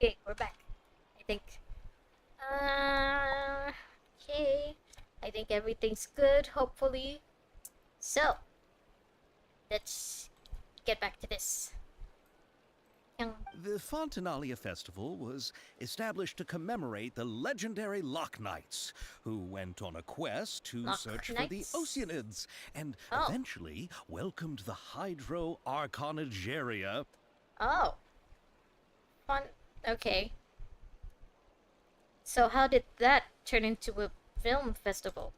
Okay, we're back. I think. Uh, okay. I think everything's good, hopefully. So, let's get back to this. Yung The Fontanalia Festival was established to commemorate the legendary Loch Knights, who went on a quest to Lock search for the Knights. Oceanids and Oh, eventually welcomed the Hydro Arconageria. oh, fun. Okay. So, how did that turn into a film festival?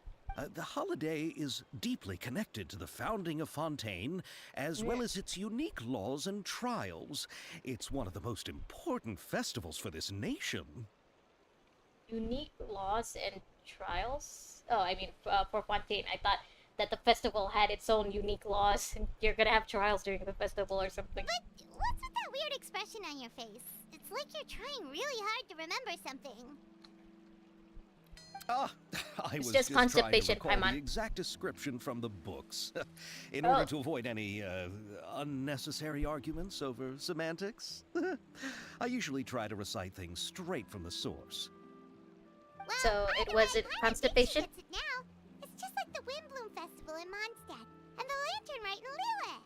The holiday is deeply connected to the founding of Fontaine, as Mm, well as its unique laws and trials. It's one of the most important festivals for this nation. unique laws and trials? Oh, I mean, for Fontaine, I thought that the festival had its own unique laws, and you're gonna have trials during the festival or something. But what's with that weird expression on your face? It's like you're trying really hard to remember something. Ah, I It's was just just trying to constipation, recall the Paimon. exact description from the books, in Oh, order to avoid any unnecessary arguments over semantics. I usually try to recite things straight from the source. Well, so by it the way, wasn't Paimon thinks she constipation? gets it now. It's just like the Windbloom Festival in Mondstadt, and the Lantern Rite in Lille.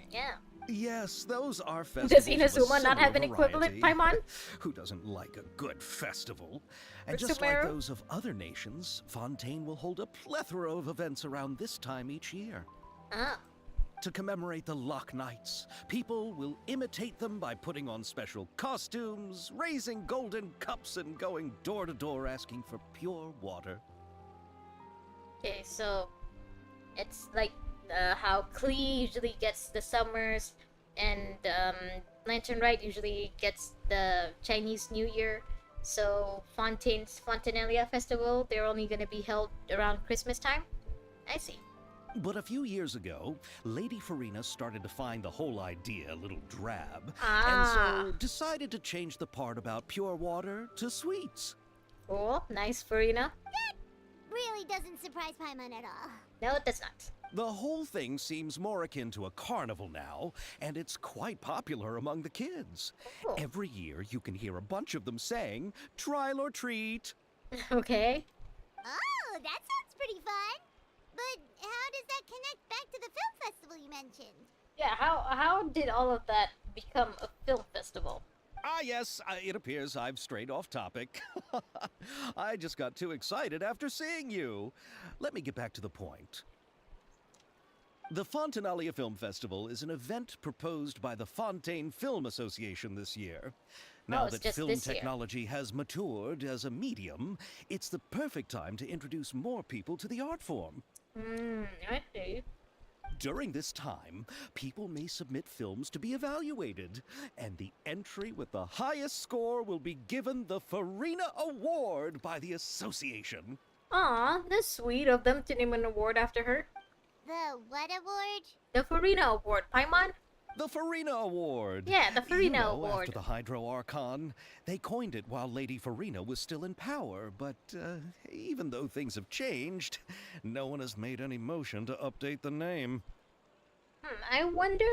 Yeah. Yes, those are Does festivals of a Inazuma not have an similar equivalent, variety. Paimon? Who doesn't like a good festival? Or And just like Sumeru? those of other nations, Fontaine will hold a plethora of events around this time each year. Ah, To commemorate the Loch Knights, people will imitate them by putting on special costumes, raising golden cups, and going door to door asking for pure water. okay, so it's like how Klee usually gets the summers, and Lantern Rite usually gets the Chinese New Year. So Fontaine's Fontanalia Festival, they're only gonna be held around Christmas time. I see. But a few years ago, Lady Farina started to find the whole idea a little drab, Ah, and so decided to change the part about pure water to sweets. cool, nice, Farina. Really doesn't surprise Paimon at all. No, it does not. The whole thing seems more akin to a carnival now, and it's quite popular among the kids. Cool. Every year, you can hear a bunch of them saying, "Trial or treat." Okay. Oh, that sounds pretty fun. But how does that connect back to the film festival you mentioned? Yeah. How did all of that become a film festival? Ah, yes, it appears I've strayed off topic. I just got too excited after seeing you. Let me get back to the point. The Fontanalia Film Festival is an event proposed by the Fontaine Film Association this year. Now it's that just film this year. technology has matured as a medium, it's the perfect time to introduce more people to the art form. I see. During this time, people may submit films to be evaluated, and the entry with the highest score will be given the Farina Award by the association. Aw, that's sweet of them to name an award after her. The what award? The Farina Award, Paimon? The Farina Award! Yeah, the Farina You know, Award. after the Hydro Archon, they coined it while Lady Farina was still in power, but even though things have changed, no one has made any motion to update the name. I wonder,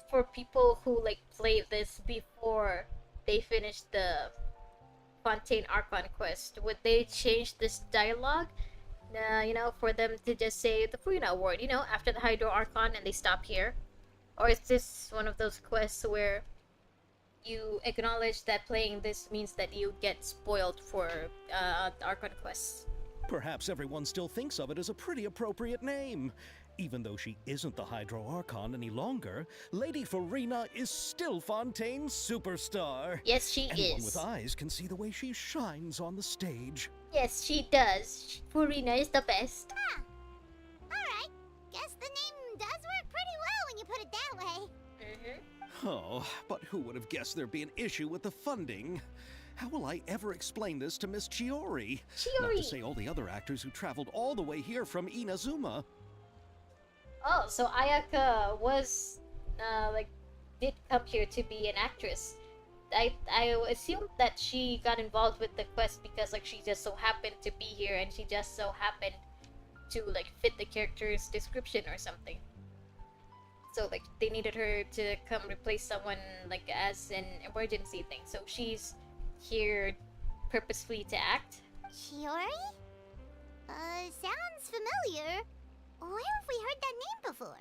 for people who like played this before they finished the Fontaine Archon quest, would they change this dialogue? For them to just say the Farina Award, after the Hydro Archon and they stop here? Or is this one of those quests where you acknowledge that playing this means that you get spoiled for the Archon quests? Perhaps everyone still thinks of it as a pretty appropriate name. Even though she isn't the Hydro Archon any longer, Lady Farina is still Fontaine's superstar. Yes, she Anyone is. with eyes can see the way she shines on the stage. Yes, she does. Farina is the best. Huh. Alright. Guess the name does work pretty well when you put it that way. Oh, but who would have guessed there'd be an issue with the funding? How will I ever explain this to Miss Chiori? Not to say all the other actors who traveled all the way here from Inazuma. Oh, so Ayaka was, did come here to be an actress. I assumed that she got involved with the quest because, she just so happened to be here and she just so happened to, fit the character's description or something. So like they needed her to come replace someone like as an emergency thing. So she's here purposefully to act. Chiori? Sounds familiar. Where have we heard that name before?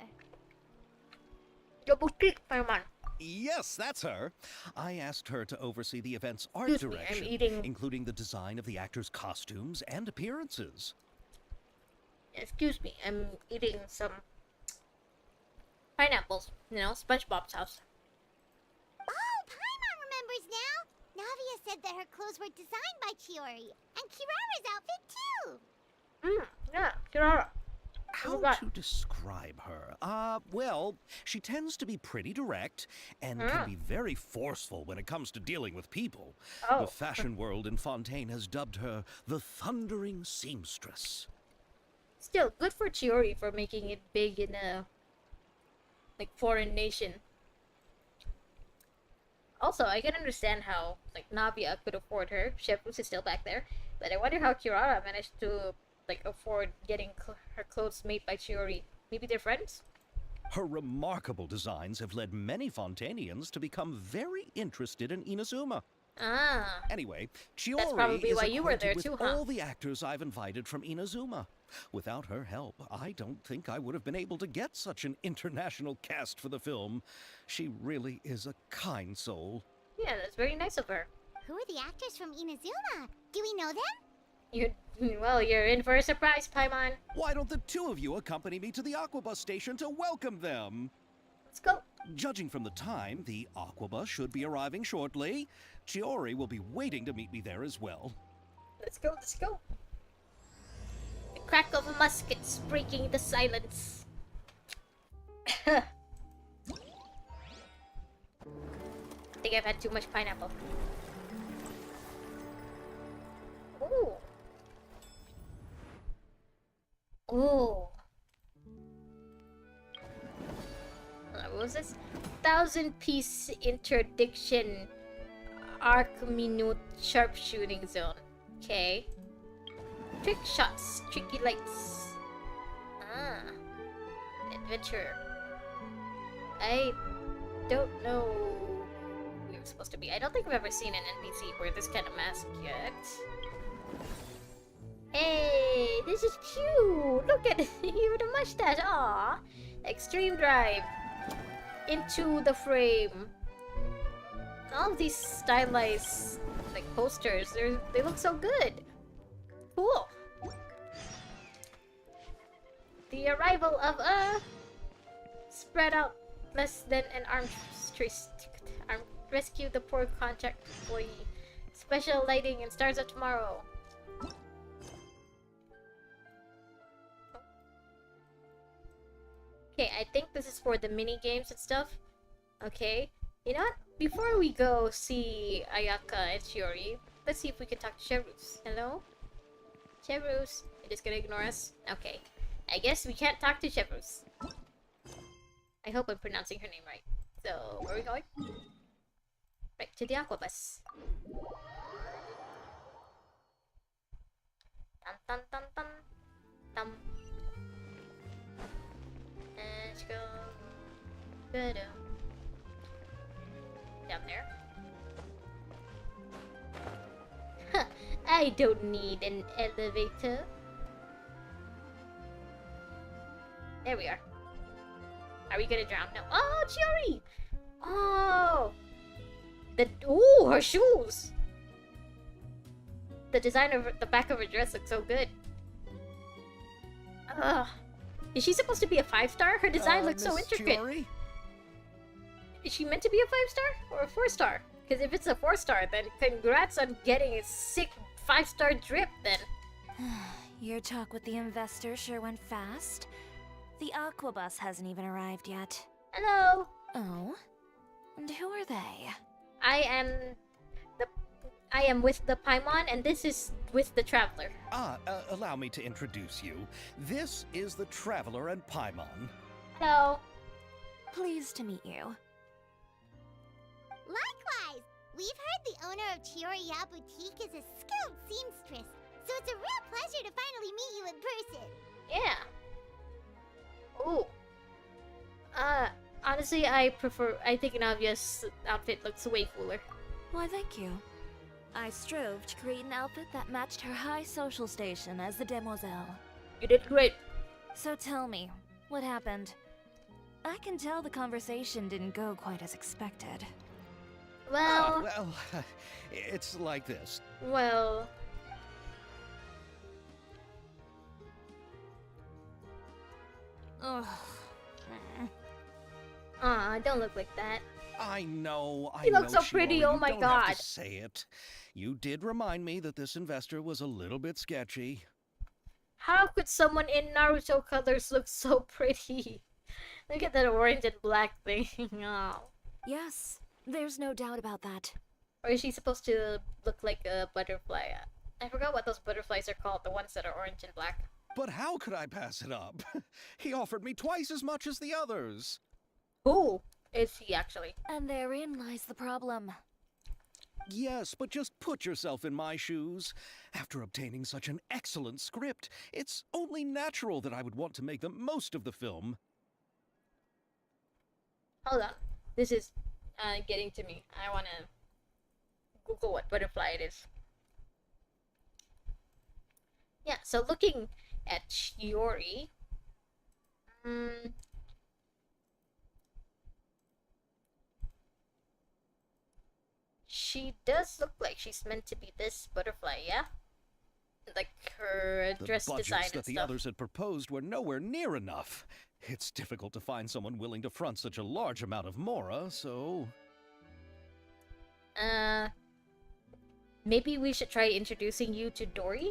Your boutique, Paimon. Yes, that's her. I asked her to oversee the event's art Excuse me, direction, I'm eating. including the design of the actors' costumes and appearances. Excuse me, I'm eating some pineapples. You know, SpongeBob's house. Oh, Paimon remembers now! Navia said that her clothes were designed by Chiori, and Kirara's outfit too! Yeah, Kirara. How God. to describe her? Well, she tends to be pretty direct and can be very forceful when it comes to dealing with people. Oh. The fashion world in Fontaine has dubbed her the Thundering Seamstress. Still, good for Chiori for making it big in a like foreign nation. Also, I can understand how like Navia could afford her. Chevreuse is still back there, but I wonder how Kirara managed to like afford getting her clothes made by Chiori. Maybe they're friends. Her remarkable designs have led many Fontainians to become very interested in Inazuma. Ah, Anyway, Chiori That's probably is why you were acquainted there with too, huh? all the actors I've invited from Inazuma. Without her help, I don't think I would have been able to get such an international cast for the film. She really is a kind soul. yeah, that's very nice of her. Who are the actors from Inazuma? Do we know them? You're in for a surprise, Paimon. Why don't the two of you accompany me to the Aquabus station to welcome them? Let's go. Judging from the time, the Aquabus should be arriving shortly. Chiori will be waiting to meet me there as well. Let's go. Let's go. The crack of muskets breaking the silence. I think I've had too much pineapple. Ooh. Ooh. What was this? 1,000-piece interdiction arc minute sharpshooting zone. Okay. Trick shots, tricky lights. Ah. Adventure. I don't know who we were supposed to be. I don't think I've ever seen an NPC wear this kind of mask yet. Hey, this is cute! Look at you with a mustache! Aww! Extreme Drive. Into the frame. All of these stylized like posters, they look so good. Cool. The arrival of a spread out less than an arm rescue the poor contract employee. Special lighting and stars of tomorrow. Okay, I think this is for the mini games and stuff. Okay, you know what? Before we go see Ayaka and Shiori, let's see if we can talk to Chevreuse. Hello? Chevreuse, you're just gonna ignore us? Okay, I guess we can't talk to Chevreuse. I hope I'm pronouncing her name right. So, where are we going? Right, to the Aquabus. Dun dun dun dun. Dum. Let's go. Down there. Huh, I don't need an elevator. There we are. Are we gonna drown? No. Oh, Chiori! Oh! Ooh, her shoes! The design of the back of her dress looks so good. Ugh. Is she supposed to be a 5-star? Her design looks so Miss intricate. Chiori? Is she meant to be a 5-star or a 4-star? Because if it's a 4-star, then congrats on getting a sick 5-star drip then. Your talk with the investor sure went fast. The Aquabus hasn't even arrived yet. Hello! Oh? And who are they? I am with the Paimon, and this is with the Traveler. Allow me to introduce you. This is the Traveler and Paimon. Hello. Pleased to meet you. Likewise! We've heard the owner of Chioriya Boutique is a skilled seamstress, so it's a real pleasure to finally meet you in person. Yeah. Ooh. Honestly, I think Navia's outfit looks way cooler. Why, thank you. I strove to create an outfit that matched her high social station as the demoiselle. You did great. So tell me, what happened? I can tell the conversation didn't go quite as expected. Well, Well, it's like this. well. Ugh. Don't look like that. I know, I You know, look so pretty, Shiori, oh you my don't have God. to say it. You did remind me that this investor was a little bit sketchy. How could someone in Naruto colors look so pretty? Look at that orange and black thing. Oh. Yes, there's no doubt about that. Or is she supposed to look like a butterfly? I forgot what those butterflies are called, the ones that are orange and black. But how could I pass it up? He offered me twice as much as the others. Who is he actually? And therein lies the problem. Yes, but just put yourself in my shoes. After obtaining such an excellent script, it's only natural that I would want to make the most of the film. Hold on. This is getting to me. I wanna Google what butterfly it is. Yeah, so looking at Shiori. She does look like she's meant to be this butterfly, yeah? Like her The dress budgets design that and the stuff. others had proposed were nowhere near enough. It's difficult to find someone willing to front such a large amount of mora, so... Maybe we should try introducing you to Dory?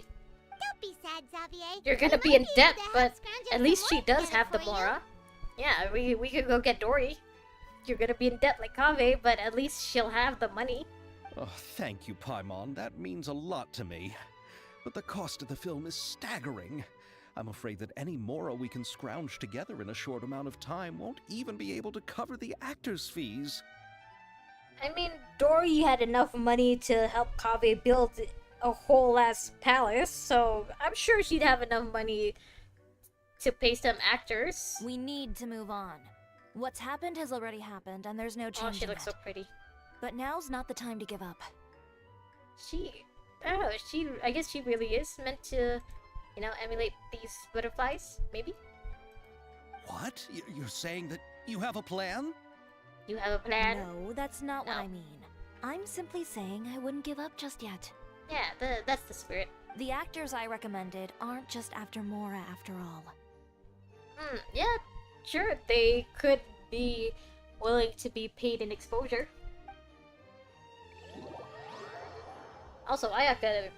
Don't be sad, Xavier. You're gonna We be might in able debt, to help but scrounge up at some least she more does together have the for you. Mora. Yeah, we could go get Dory. You're gonna be in debt like Kave, but at least she'll have the money. Oh, thank you, Paimon. That means a lot to me. But the cost of the film is staggering. I'm afraid that any mora we can scrounge together in a short amount of time won't even be able to cover the actors' fees. I mean, Dory had enough money to help Kave build a whole ass palace, so I'm sure she'd have enough money to pay some actors. We need to move on. What's happened has already happened, and there's no Oh, change she in looks it. so pretty. But now's not the time to give up. I guess she really is meant to, emulate these butterflies, maybe? What? You're saying that you have a plan? You have a plan? No, that's not what No. I mean. I'm simply saying I wouldn't give up just yet. Yeah, that's the spirit. The actors I recommended aren't just after Mora after all. Yeah, sure, they could be willing to be paid in exposure. Also, Ayaka,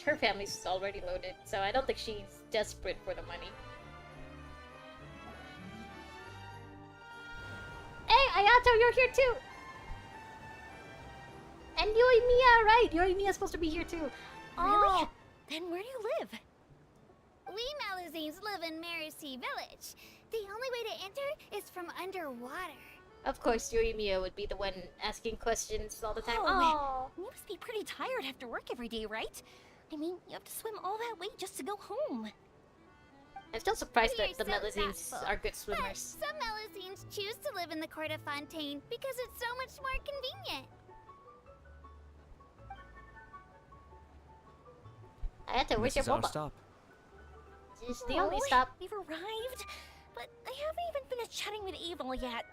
her family's already loaded, so I don't think she's desperate for the money. Hey, Ayato, you're here too! And Yoimiya, right? Yoimiya's supposed to be here too. Really? Then where do you live? We Malazines live in Mercy Village. The only way to enter is from underwater. Of course, Yoimiya would be the one asking questions all the time. Oh, Oh, You must be pretty tired after work every day, right? I mean, you have to swim all that way just to go home. I'm still surprised We that are the so Melazines thoughtful. are good But swimmers. some Malazines choose to live in the court of Fontaine because it's so much more convenient. Ayato, where's your This is our boba? stop. It's the only Oh, stop. We've arrived, but I haven't even finished chatting with Abel yet.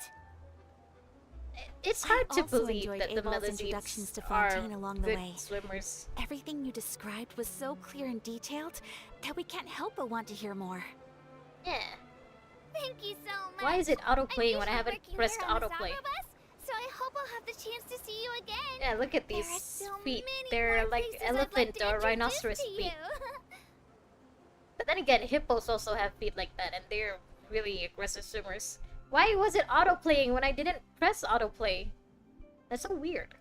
It's I hard to also believe enjoyed that the Abel's introductions Melazines to are Fontaine along the good way. swimmers. Everything you described was so clear and detailed that we can't help but want to hear more. Yeah. Thank you so much. Why is it autoplaying I'm when I usually haven't working pressed here on the autoplay? Sakura bus, so I hope I'll have the chance to see you again. Yeah, look at There these are so feet. many They're more like places I'd elephant like to or introduce rhinoceros to feet. you. But then again, hippos also have feet like that, and they're really aggressive swimmers. Why was it autoplaying when I didn't press autoplay? That's so weird.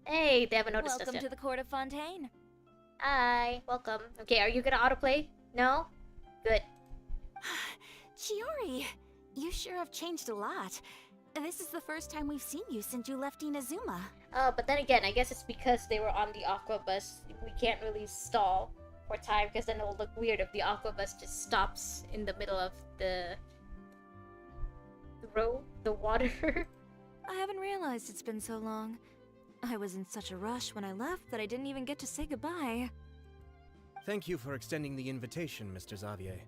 Hey, they haven't noticed Welcome us to yet. the court of Fontaine. Hi, welcome. Okay, are you gonna autoplay? No? Good. Chiori, you sure have changed a lot. This is the first time we've seen you since you left Inazuma. But then again, I guess it's because they were on the aqua bus. We can't really stall for time because then it'll look weird if the aqua bus just stops in the middle of the throw the water. I haven't realized it's been so long. I was in such a rush when I left that I didn't even get to say goodbye. Thank you for extending the invitation, Mr. Xavier.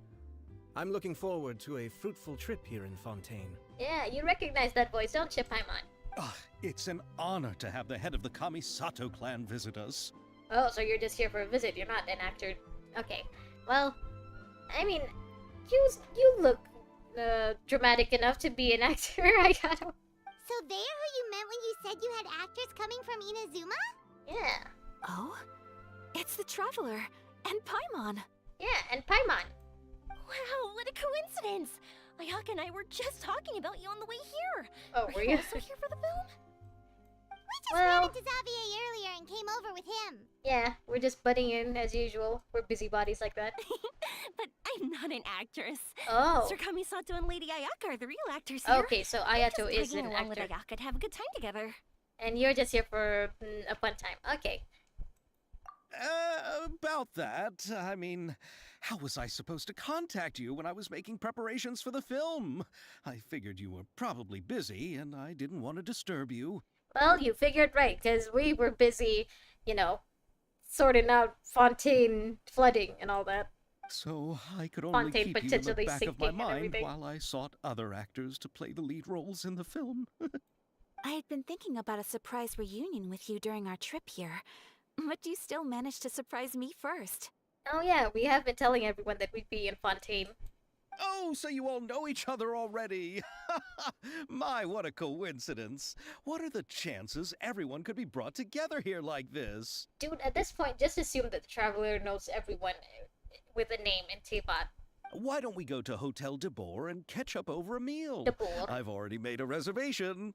I'm looking forward to a fruitful trip here in Fontaine. Yeah, you recognize that voice, don't you, Paimon? Ah, it's an honor to have the head of the Kamisato clan visit us. Oh, so you're just here for a visit, you're not an actor. Okay, well, I mean, you look dramatic enough to be an actor, I gotta... So they're who you meant when you said you had actors coming from Inazuma? Yeah, Oh? It's the Traveler. And Paimon. yeah, and Paimon. Wow, what a coincidence! Ayaka and I were just talking about you on the way here. Oh, Were were you you? also here for the film? We just Well- ran into Xavier earlier and came over with him. Yeah, we're just butting in as usual. We're busybodies like that. But I'm not an actress. Oh, Sir Kamisato and Lady Ayaka are the real actors here. okay, so I'm Ayato just is tagging an along with actor. Ayaka to have a good time together. And you're just here for a fun time. Okay. About that, I mean, how was I supposed to contact you when I was making preparations for the film? I figured you were probably busy, and I didn't want to disturb you. Well, you figured right, because we were busy, you know, sorting out Fontaine flooding and all that. So I could only Fontaine keep you in the potentially back of my sinking and mind everything. while I sought other actors to play the lead roles in the film. I had been thinking about a surprise reunion with you during our trip here, but you still managed to surprise me first. Oh yeah, we have been telling everyone that we'd be in Fontaine. Oh, so you all know each other already. My, what a coincidence. What are the chances everyone could be brought together here like this? Dude, at this point, just assume that the Traveler knows everyone with a name in Teapot. Why don't we go to Hotel de Boer and catch up over a meal? De Boer. I've already made a reservation.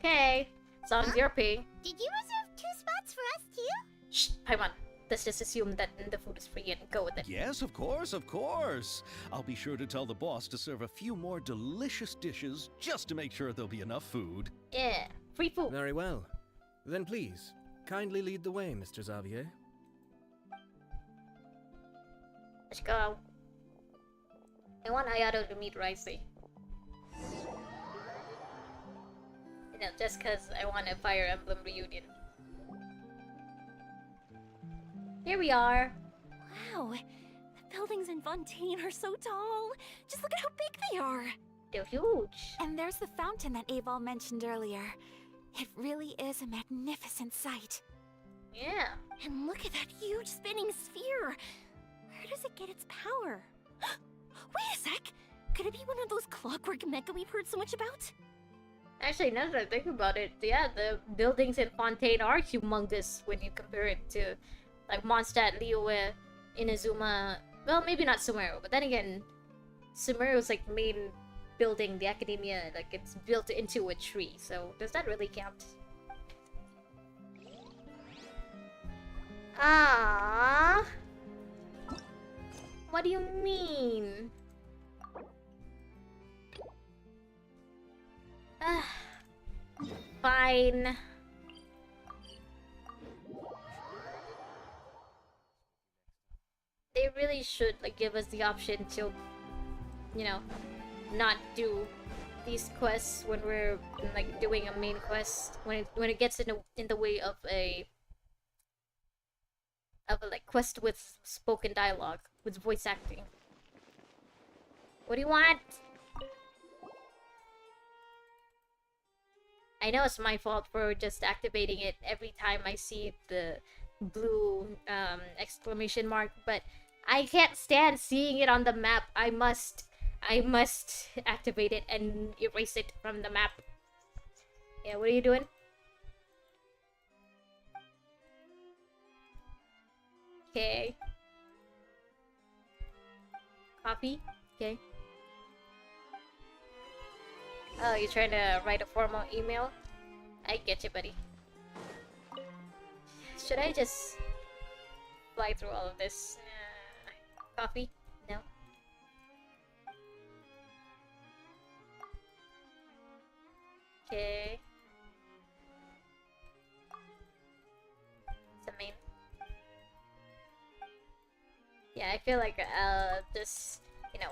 Okay, as long as you're paying. Did you reserve 2 spots for us too? Shh, Paimon. Let's just assume that the food is free and go with it. Yes, of course, of course. I'll be sure to tell the boss to serve a few more delicious dishes just to make sure there'll be enough food. Yeah, free food. Very well. Then please, kindly lead the way, Mr. Xavier. Let's go. I want Ayato to meet Risey. You know, just cause I want a Fire Emblem reunion. Here we are. Wow, the buildings in Fontaine are so tall. Just look at how big they are. They're huge. And there's the fountain that Aval mentioned earlier. It really is a magnificent sight. Yeah. And look at that huge spinning sphere. Where does it get its power? Wait a sec. Could it be one of those clockwork mecha we've heard so much about? Actually, now that I think about it, yeah, the buildings in Fontaine are humongous when you compare it to, like, Mondstadt, Liyue, Inazuma. Well, maybe not Sumeru, but then again, Sumeru's, like, main building, the academia, like, it's built into a tree, so does that really count? Ah. What do you mean? Ah. Fine. They really should, like, give us the option to, you know, not do these quests when we're, like, doing a main quest, when it gets in the way of a like quest with spoken dialogue, with voice acting. What do you want? I know it's my fault for just activating it every time I see the blue exclamation mark, but I can't stand seeing it on the map. I must activate it and erase it from the map. Yeah, what are you doing? Okay. Copy? Okay. Oh, you're trying to write a formal email? I get you, buddy. Should I just fly through all of this? Coffee? No. Okay. It's a main. Yeah, I feel like just, you know,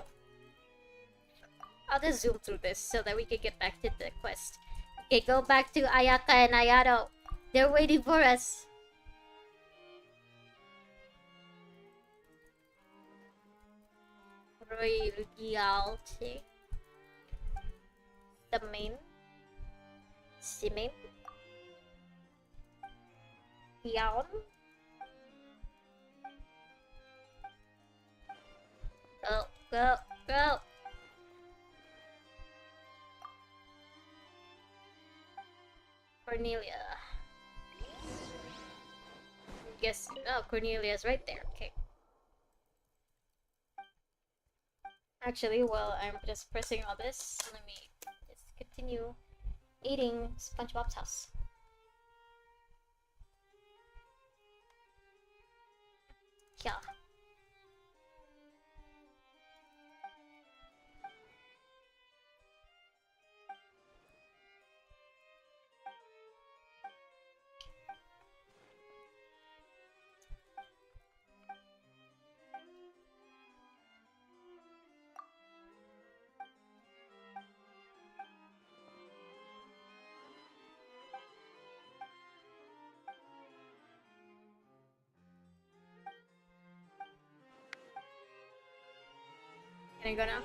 I'll just zoom through this so that we can get back to the quest. Okay, go back to Ayaka and Ayato. They're waiting for us. Royalty. The main. Simin. Yawn. Go, go, go. Cornelia. Guess, oh, Cornelia's right there. Okay. Actually, while I'm just pressing all this, let me just continue eating SpongeBob's house. Yeah. Can I go now?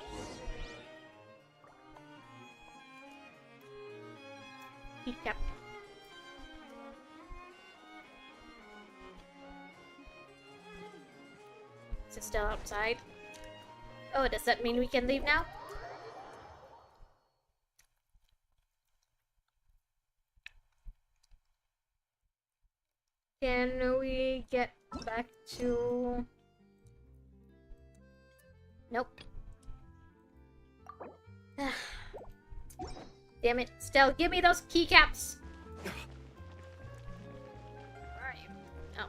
Yep. Is it still outside? Oh, does that mean we can leave now? Can we get back to... Nope. Damn it. Still, give me those keycaps! Where are you? Oh.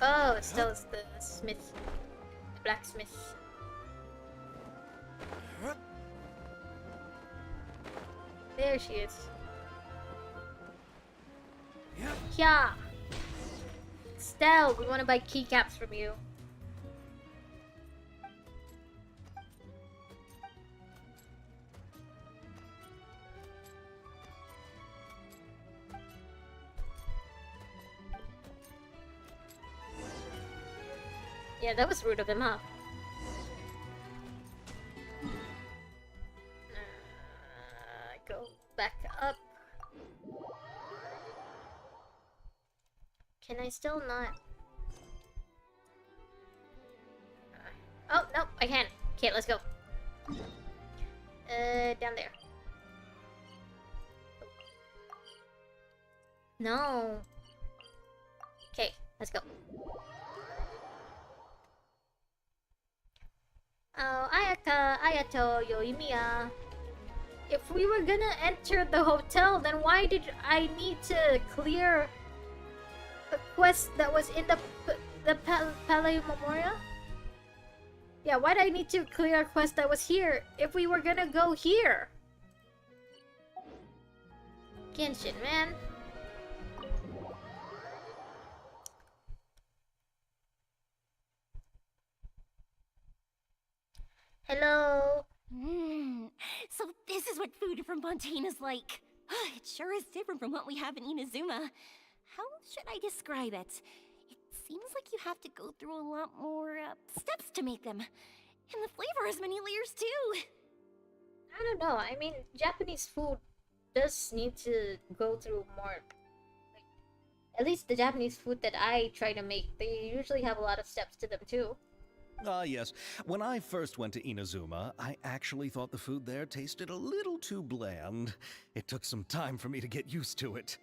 Oh, still is the smith. The blacksmith. There she is. Yeah. Stell, we want to buy keycaps from you. Yeah, that was rude of him, huh? Go back up. Can I still not? Oh, no, I can. Okay, let's go. Down there. No. Okay, let's go. Oh, Ayaka, Ayato, Yoimiya. If we were gonna enter the hotel, then why did I need to clear a quest that was in the Palais Memorial? Yeah, why did I need to clear a quest that was here if we were gonna go here? Genshin, man. Hello. So this is what food from Fontaine is like. It sure is different from what we have in Inazuma. How should I describe it? It seems like you have to go through a lot more steps to make them. And the flavor has many layers too. I don't know. I mean, Japanese food does need to go through more. Like, at least the Japanese food that I try to make, they usually have a lot of steps to them too. Ah, yes. When I first went to Inazuma, I actually thought the food there tasted a little too bland. It took some time for me to get used to it.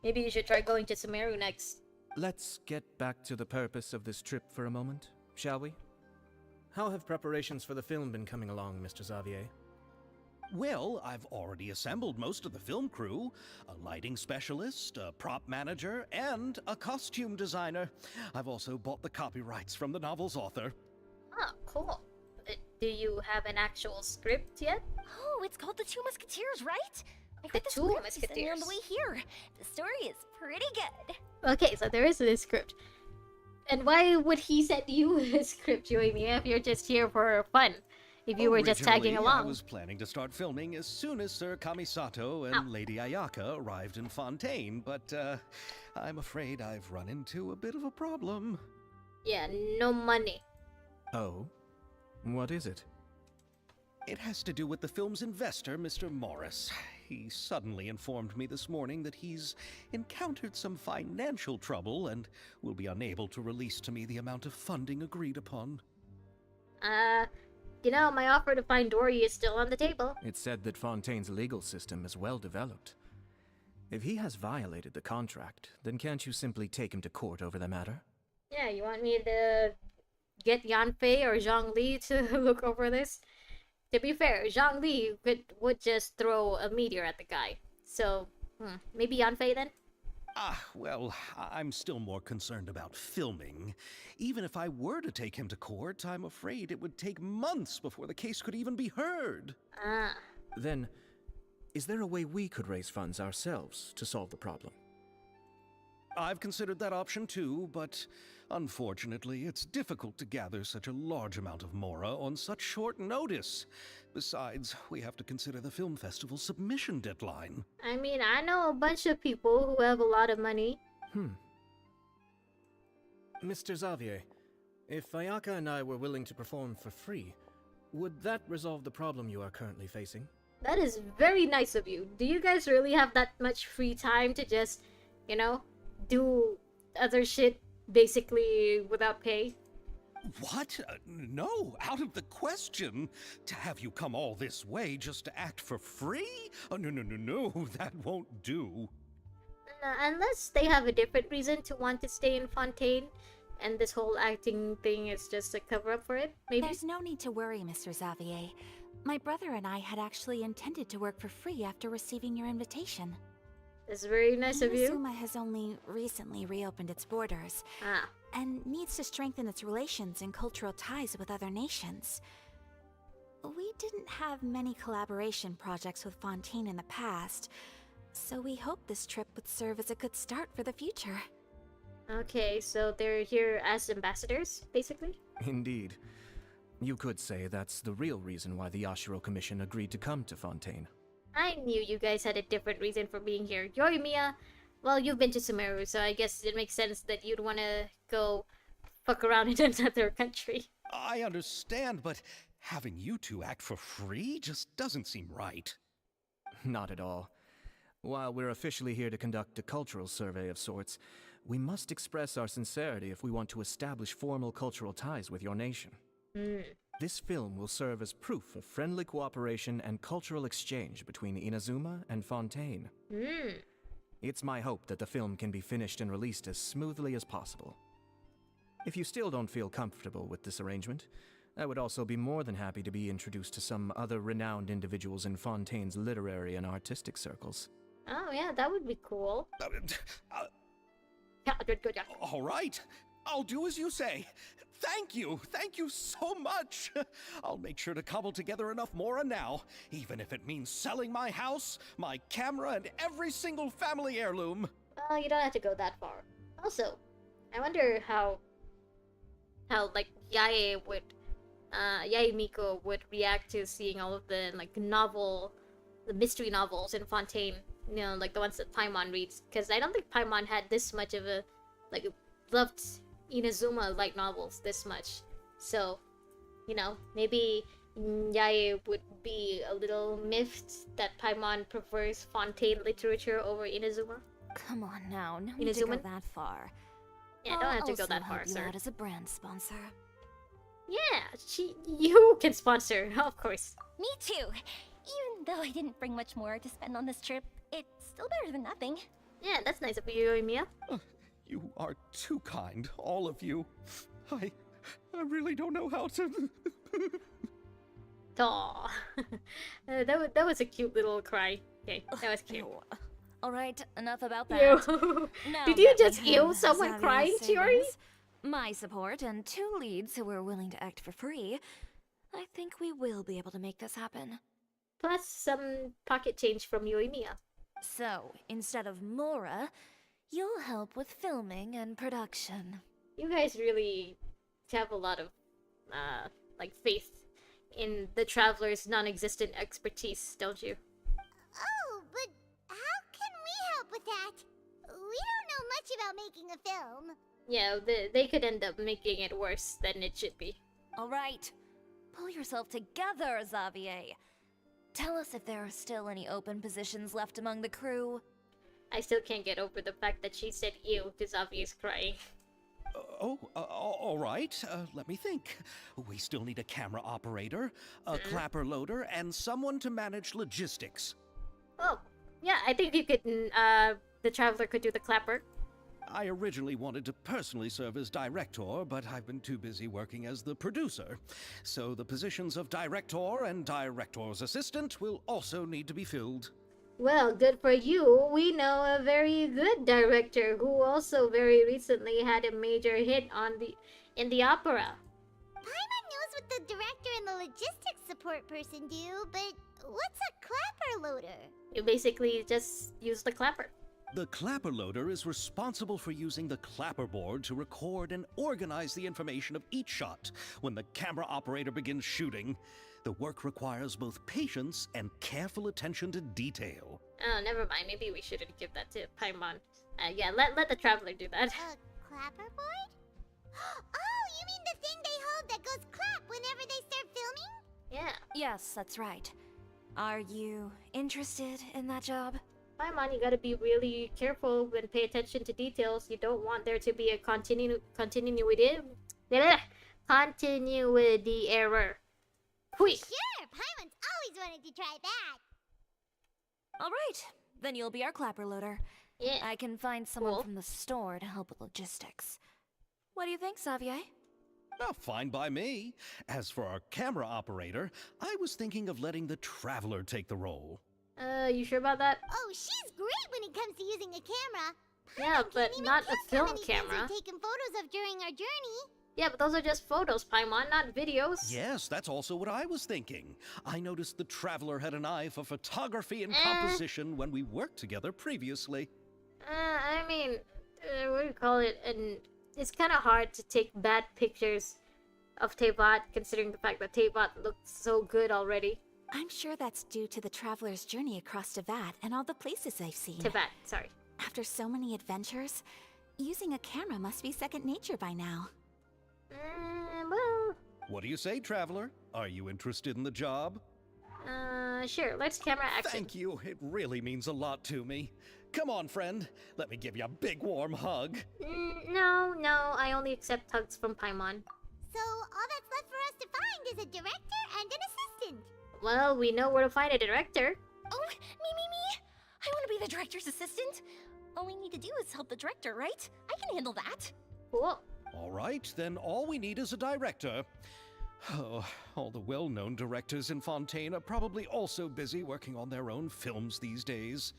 Maybe you should try going to Sumeru next. Let's get back to the purpose of this trip for a moment, shall we? How have preparations for the film been coming along, Mr. Xavier? Well, I've already assembled most of the film crew. A lighting specialist, a prop manager, and a costume designer. I've also bought the copyrights from the novel's author. Oh, cool. Do you have an actual script yet? Oh, it's called The Two Musketeers, right? I The read the Two script recently on Musketeers. the way here. The story is pretty good. Okay, so there is a script. And why would he send you a script, Yoimiya, if you're just here for fun? if you were just tagging Originally, I along. was planning to start filming as soon as Sir Kamisato and Lady Ayaka arrived in Fontaine, but I'm afraid I've run into a bit of a problem. Yeah, no money. Oh? What is it? It has to do with the film's investor, Mr. Morris. He suddenly informed me this morning that he's encountered some financial trouble and will be unable to release to me the amount of funding agreed upon. You know, my offer to find Dory is still on the table. It's said that Fontaine's legal system is well developed. If he has violated the contract, then can't you simply take him to court over the matter? Yeah, you want me to get Yanfei or Zhongli to look over this? To be fair, Zhongli would just throw a meteor at the guy. So, maybe Yanfei then? Well, I'm still more concerned about filming. Even if I were to take him to court, I'm afraid it would take months before the case could even be heard. Then, is there a way we could raise funds ourselves to solve the problem? I've considered that option too, but unfortunately, it's difficult to gather such a large amount of mora on such short notice. Besides, we have to consider the film festival's submission deadline. I mean, I know a bunch of people who have a lot of money. Mr. Xavier, if Ayaka and I were willing to perform for free, would that resolve the problem you are currently facing? That is very nice of you. Do you guys really have that much free time to just, you know, do other shit basically without pay? What? No, out of the question. To have you come all this way just to act for free? Oh, no, that won't do. Unless they have a different reason to want to stay in Fontaine, and this whole acting thing is just a cover-up for it, maybe? There's no need to worry, Mr. Xavier. My brother and I had actually intended to work for free after receiving your invitation. That's very nice of you. Inazuma has only recently reopened its borders, and needs to strengthen its relations and cultural ties with other nations. We didn't have many collaboration projects with Fontaine in the past, so we hoped this trip would serve as a good start for the future. Okay, so they're here as ambassadors, basically? Indeed. You could say that's the real reason why the Yashiro Commission agreed to come to Fontaine. I knew you guys had a different reason for being here. Yoimiya, well, you've been to Sumeru, so I guess it makes sense that you'd want to go fuck around in another country. I understand, but having you two act for free just doesn't seem right. Not at all. While we're officially here to conduct a cultural survey of sorts, we must express our sincerity if we want to establish formal cultural ties with your nation. This film will serve as proof of friendly cooperation and cultural exchange between Inazuma and Fontaine. It's my hope that the film can be finished and released as smoothly as possible. If you still don't feel comfortable with this arrangement, I would also be more than happy to be introduced to some other renowned individuals in Fontaine's literary and artistic circles. Oh yeah, that would be cool. All right, I'll do as you say. Thank you so much. I'll make sure to cobble together enough mora now, even if it means selling my house, my camera, and every single family heirloom. Well, you don't have to go that far. Also, I wonder how like Yae Miko would react to seeing all of the the mystery novels in Fontaine. You know, like the ones that Paimon reads, because I don't think Paimon had this much of a loved Inazuma light novels this much. So, you know, maybe Yae would be a little miffed that Paimon prefers Fontaine literature over Inazuma. Come on now, no need to go Inazuma? that far. Yeah, don't have to go Also that help far, you sir. out as a brand sponsor. Yeah, you can sponsor, of course. Me too. Even though I didn't bring much more to spend on this trip, it's still better than nothing. Yeah, that's nice of you, Yoimiya. You are too kind, all of you. I really don't know how to... Aw. that was a cute little cry. Okay, that was cute. Alright, enough about that. Ew. Now Did you that we just ew have someone Xavier's crying, Chiori? savings, my support, and 2 leads who are willing to act for free, I think we will be able to make this happen. Plus some pocket change from Yoimiya. So, instead of Mora, you'll help with filming and production. You guys really have a lot of faith in the Traveler's non-existent expertise, don't you? Oh, but how can we help with that? We don't know much about making a film. Yeah, they could end up making it worse than it should be. All right. Pull yourself together, Xavier. Tell us if there are still any open positions left among the crew. I still can't get over the fact that she said ew to Xavier's crying. All right. Let me think. We still need a camera operator, a clapper loader, and someone to manage logistics. Oh, yeah, I think you could, the Traveler could do the clapper. I originally wanted to personally serve as director, but I've been too busy working as the producer. So the positions of director and director's assistant will also need to be filled. Well, good for you. We know a very good director who also very recently had a major hit in the opera. Paimon knows what the director and the logistics support person do, but what's a clapper loader? You basically just use the clapper. The clapper loader is responsible for using the clapper board to record and organize the information of each shot when the camera operator begins shooting. The work requires both patience and careful attention to detail. Oh, never mind. Maybe we shouldn't give that to Paimon. Yeah, let the Traveler do that. A clapper board? Oh, you mean the thing they hold that goes clap whenever they start filming? Yeah. Yes, that's right. Are you interested in that job? Paimon, you gotta be really careful and pay attention to details. You don't want there to be a continuity error. Hui. Sure, Paimon's always wanted to try that. All right. Then you'll be our clapper loader. Yeah. I can find someone Cool. from the store to help with logistics. What do you think, Xavier? Oh, fine by me. As for our camera operator, I was thinking of letting the Traveler take the role. You sure about that? Oh, she's great when it comes to using a camera. Yeah, Paimon but can't even not a count how film many things camera. we've taken photos of during our journey. Yeah, but those are just photos, Paimon, not videos. Yes, that's also what I was thinking. I noticed the Traveler had an eye for photography and composition when we worked together previously. I mean, what do you call it? And it's kind of hard to take bad pictures of Tevat, considering the fact that Tevat looks so good already. I'm sure that's due to the traveler's journey across Tevat and all the places they've seen. Tevat, sorry. After so many adventures, using a camera must be second nature by now. Well, What do you say, Traveler? Are you interested in the job? sure, let's camera action. Thank you. It really means a lot to me. Come on, friend. Let me give you a big warm hug. No, I only accept hugs from Paimon. So all that's left for us to find is a director and an assistant. Well, we know where to find a director. Oh, me. I want to be the director's assistant. All we need to do is help the director, right? I can handle that. Cool. All right, then all we need is a director. Oh, all the well-known directors in Fontaine are probably also busy working on their own films these days.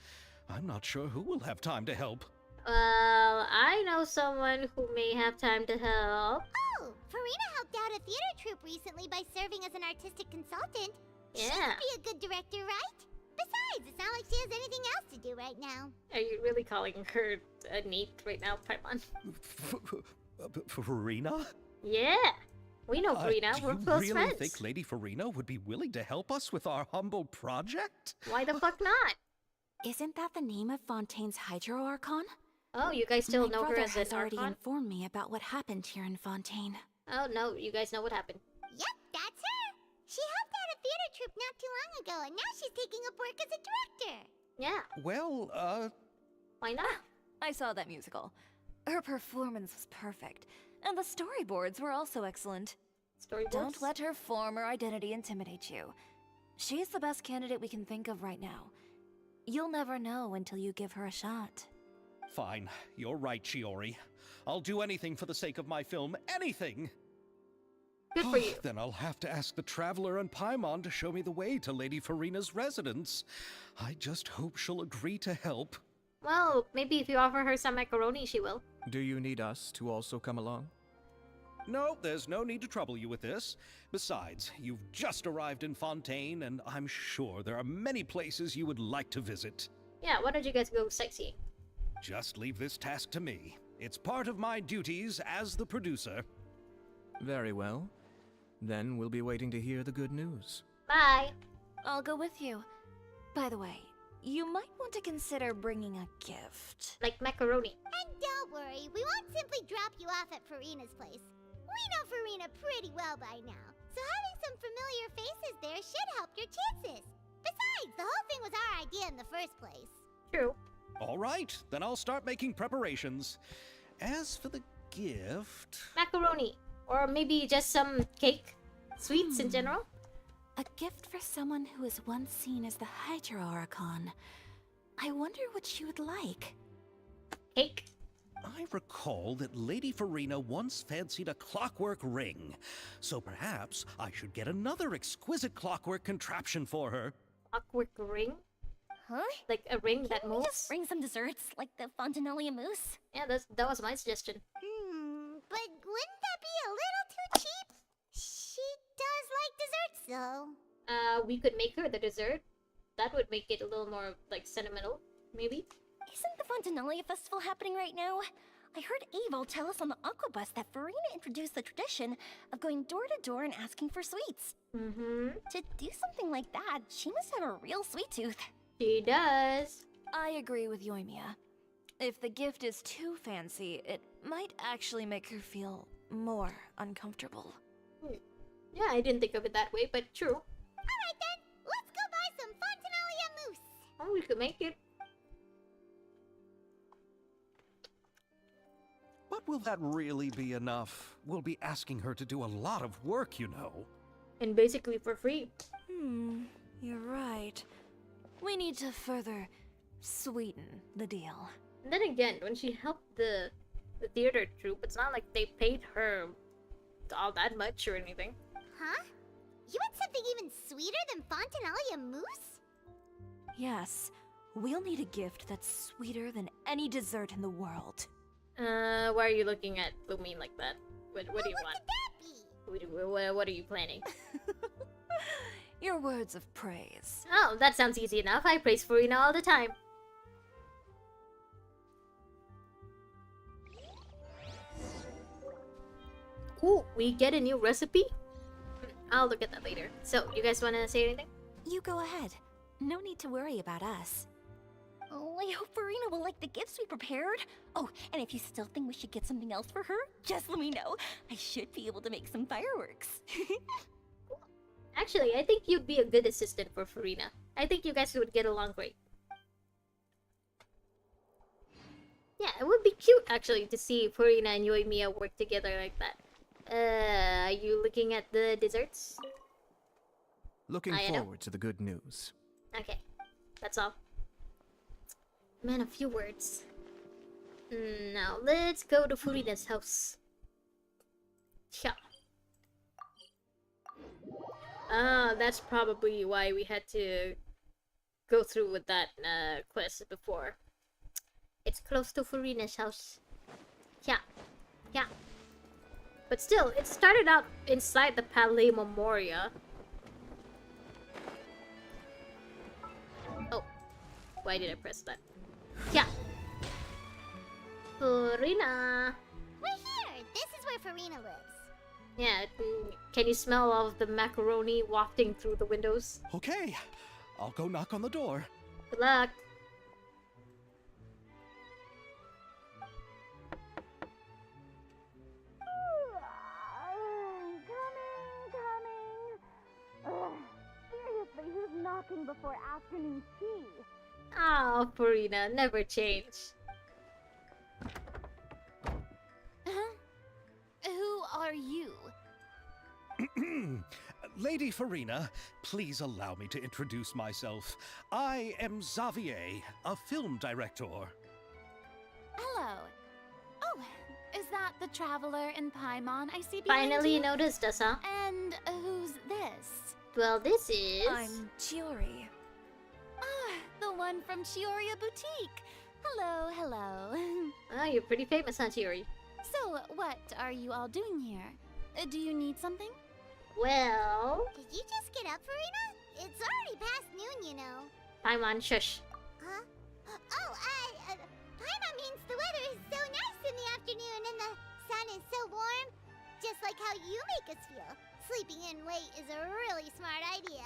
I'm not sure who will have time to help. Well, I know someone who may have time to help. Oh, Farina helped out a theater troupe recently by serving as an artistic consultant. She Yeah. could be a good director, right? Besides, it's not like she has anything else to do right now. Are you really calling her a neat right now, Paimon? Farina? Yeah. We know Farina. Do We're you close really friends. think Lady Farina would be willing to help us with our humble project? Why the fuck not? Isn't that the name of Fontaine's Hydro Archon? Oh, you guys still My know her brother as an has already Archon? informed me about what happened here in Fontaine. Oh no, you guys know what happened. Yep, that's her. She helped out a theater troupe not too long ago, and now she's taking up work as a director. Yeah, Well, why not? I saw that musical. Her performance was perfect, and the storyboards were also excellent. Storyboards? Don't let her former identity intimidate you. She's the best candidate we can think of right now. You'll never know until you give her a shot. fine. You're right, Chiori. I'll do anything for the sake of my film. Anything! Good for you. Then I'll have to ask the Traveler and Paimon to show me the way to Lady Farina's residence. I just hope she'll agree to help. Well, maybe if you offer her some macaroni, she will. Do you need us to also come along? No, there's no need to trouble you with this. Besides, you've just arrived in Fontaine, and I'm sure there are many places you would like to visit. Yeah, why don't you guys go sightseeing? Just leave this task to me. It's part of my duties as the producer. Very well. Then we'll be waiting to hear the good news. Bye. I'll go with you. By the way, you might want to consider bringing a gift. Like macaroni. And don't worry, we won't simply drop you off at Farina's place. We know Farina pretty well by now, so having some familiar faces there should help your chances. Besides, the whole thing was our idea in the first place. True. All right, then I'll start making preparations. As for the gift... Macaroni. Or maybe just some cake. Sweets in general. A gift for someone who was once seen as the Hydra Oricon. I wonder what she would like. Cake. I recall that Lady Farina once fancied a clockwork ring, so perhaps I should get another exquisite clockwork contraption for her. Clockwork ring? Huh? Like a ring that Can we moves? just bring some desserts, like the Fontinalia mousse? Yeah, that was my suggestion. But wouldn't that be a little too cheap? She does like desserts, though. We could make her the dessert. That would make it a little more, like, sentimental, maybe? Isn't the Fontinalia festival happening right now? I heard Aval tell us on the Aquabus that Farina introduced the tradition of going door to door and asking for sweets. Mm-hmm. To do something like that, she must have a real sweet tooth. She does. I agree with Yoimiya. If the gift is too fancy, it might actually make her feel more uncomfortable. Yeah, I didn't think of it that way, but true. Alright then, let's go buy some Fontinalia mousse. Oh, we could make it. But will that really be enough? We'll be asking her to do a lot of work, you know. And basically for free. You're right. We need to further sweeten the deal. And then again, when she helped the theater troupe, it's not like they paid her all that much or anything. Huh? You want something even sweeter than Fontinalia mousse? Yes, we'll need a gift that's sweeter than any dessert in the world. Why are you looking at Lumine like that? What do you want? Could that be? What are you planning? Your words of praise. Oh, that sounds easy enough. I praise Farina all the time. Ooh, we get a new recipe? I'll look at that later. So, you guys want to say anything? You go ahead. No need to worry about us. Oh, I hope Farina will like the gifts we prepared. Oh, and if you still think we should get something else for her, just let me know. I should be able to make some fireworks. Actually, I think you'd be a good assistant for Farina. I think you guys would get along great. Yeah, it would be cute actually to see Farina and Yoimiya work together like that. Are you looking at the desserts? Looking I know. forward to the good news. Okay, that's all. Man, a few words. Now, let's go to Farina's house. Yeah. That's probably why we had to go through with that quest before. It's close to Farina's house. Yeah. Yeah. But still, it started out inside the Palais Memoria. Oh. Why did I press that? Yeah. Farina. We're here. This is where Farina lives. Yeah, can you smell all of the macaroni wafting through the windows? Okay, I'll go knock on the door. Good luck. Seriously, who's knocking before afternoon tea? Oh, Farina, never change. Who are you? Lady Farina, please allow me to introduce myself. I am Xavier, a film director. Hello. Oh, is that the traveler in Paimon I see behind Finally you? noticed us, huh? And who's this? Well, this is... I'm Chiori. Ah, the one from Chioria Boutique. Hello, hello. Oh, you're pretty famous, huh, Chiori? So, what are you all doing here? Do you need something? Well... Did you just get up, Farina? It's already past noon, you know. Paimon, shush. Huh? Oh, Paimon means the weather is so nice in the afternoon and the sun is so warm. Just like how you make us feel. sleeping in late is a really smart idea.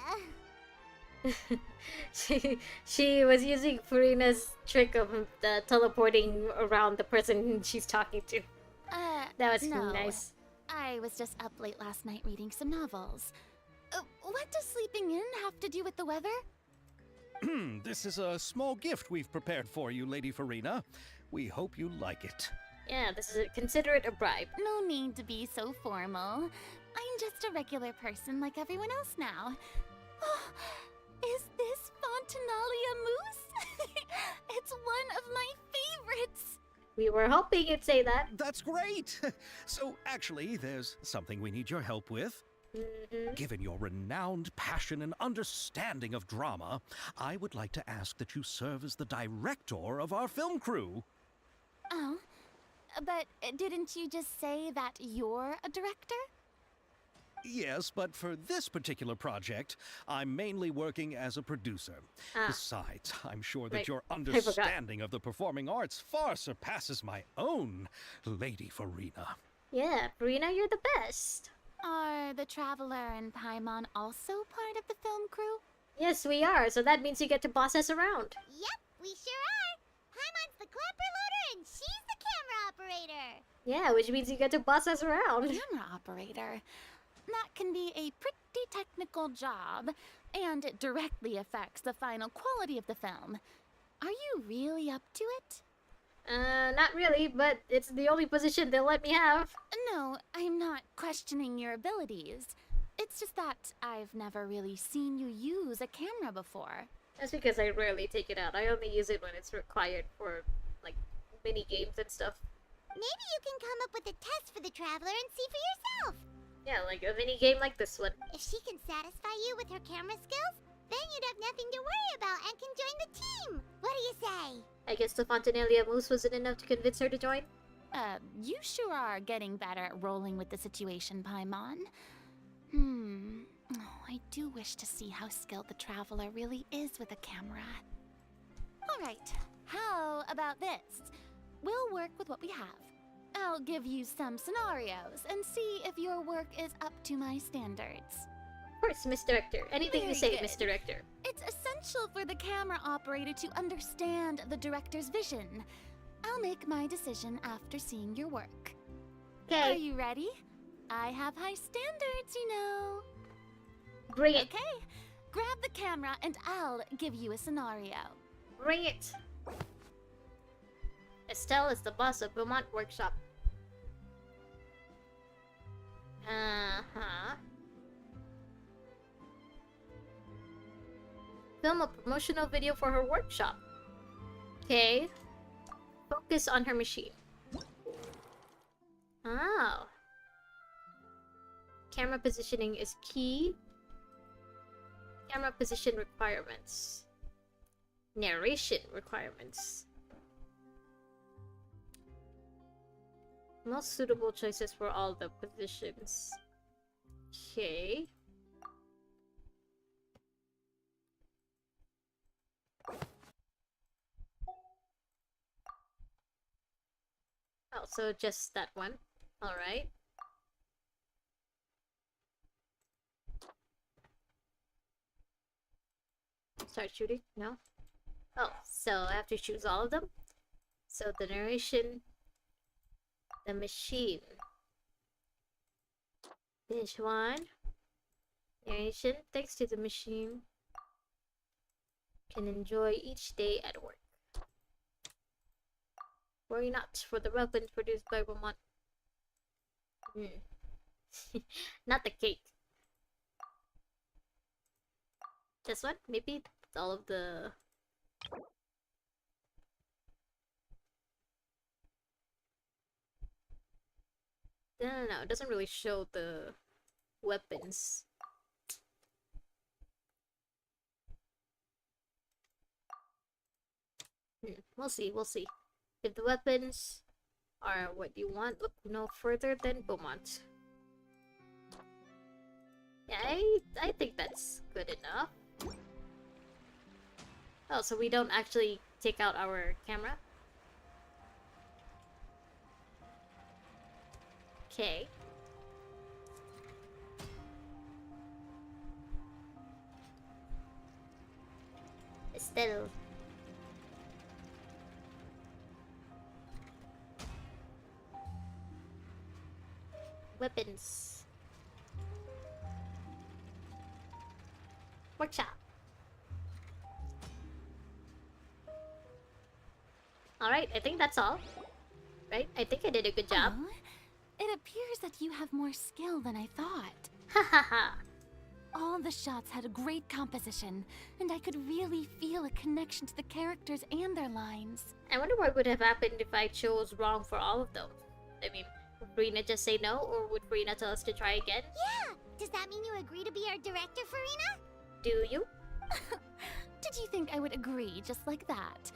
She was using Furina's trick of teleporting around the person she's talking to. That was no. nice. I was just up late last night reading some novels. What does sleeping in have to do with the weather? This is a small gift we've prepared for you, Lady Farina. We hope you like it. Yeah, consider it a bribe. No need to be so formal. I'm just a regular person like everyone else now. Oh, is this Fontinalia mousse? It's one of my favorites. We were hoping you'd say that. That's great! So, actually, there's something we need your help with. Given your renowned passion and understanding of drama, I would like to ask that you serve as the director of our film crew. Oh, but didn't you just say that you're a director? Yes, but for this particular project, I'm mainly working as a producer. Besides, I'm sure that Right. your I forgot. understanding of the performing arts far surpasses my own, Lady Farina. Yeah, Furina, you're the best. Are the Traveler and Paimon also part of the film crew? Yes, we are. So that means you get to boss us around. Yep, we sure are. Paimon's the clapper loader and she's the camera operator. Yeah, which means you get to boss us around. Camera operator. That can be a pretty technical job, and it directly affects the final quality of the film. Are you really up to it? Not really, but it's the only position they'll let me have. No, I'm not questioning your abilities. It's just that I've never really seen you use a camera before. That's because I rarely take it out. I only use it when it's required for, like, mini games and stuff. Maybe you can come up with a test for the Traveler and see for yourself. Yeah, like a mini game like this one. If she can satisfy you with her camera skills, then you'd have nothing to worry about and can join the team. What do you say? I guess the Fontinalia mousse wasn't enough to convince her to join. You sure are getting better at rolling with the situation, Paimon. Oh, I do wish to see how skilled the Traveler really is with a camera. Alright, how about this? We'll work with what we have. I'll give you some scenarios and see if your work is up to my standards. Of course, Miss Director. Anything you Very say, good. Miss Director. It's essential for the camera operator to understand the director's vision. I'll make my decision after seeing your work. Are Okay, you ready? I have high standards, you know. bring it. Okay, grab the camera and I'll give you a scenario. Bring it. Estelle is the boss of Beaumont Workshop. Uh-huh. Film a promotional video for her workshop. Okay. Focus on her machine. Oh. Camera positioning is key. Camera position requirements. Narration requirements. Most suitable choices for all the positions. Okay. Oh, so just that one. Alright. Start shooting? No? Oh, so I have to choose all of them? So the narration, the machine. Finish one. Narration, thanks to the machine, can enjoy each day at work. Worry not, for the weapons produced by Beaumont. Not the cake. This one? Maybe all of the... No, it doesn't really show the weapons. We'll see. If the weapons are what you want, look no further than Beaumont. Yeah, I think that's good enough. Oh, so we don't actually take out our camera? Okay. Still. Weapons. Workshop. Alright, I think that's all. Right? I think I did a good job. Oh, it appears that you have more skill than I thought. Ha ha ha. All the shots had a great composition, and I could really feel a connection to the characters and their lines. I wonder what would have happened if I chose wrong for all of them. I mean, would Farina just say no, or would Farina tell us to try again? Yeah! Does that mean you agree to be our director, Farina? Do you? Did you think I would agree just like that?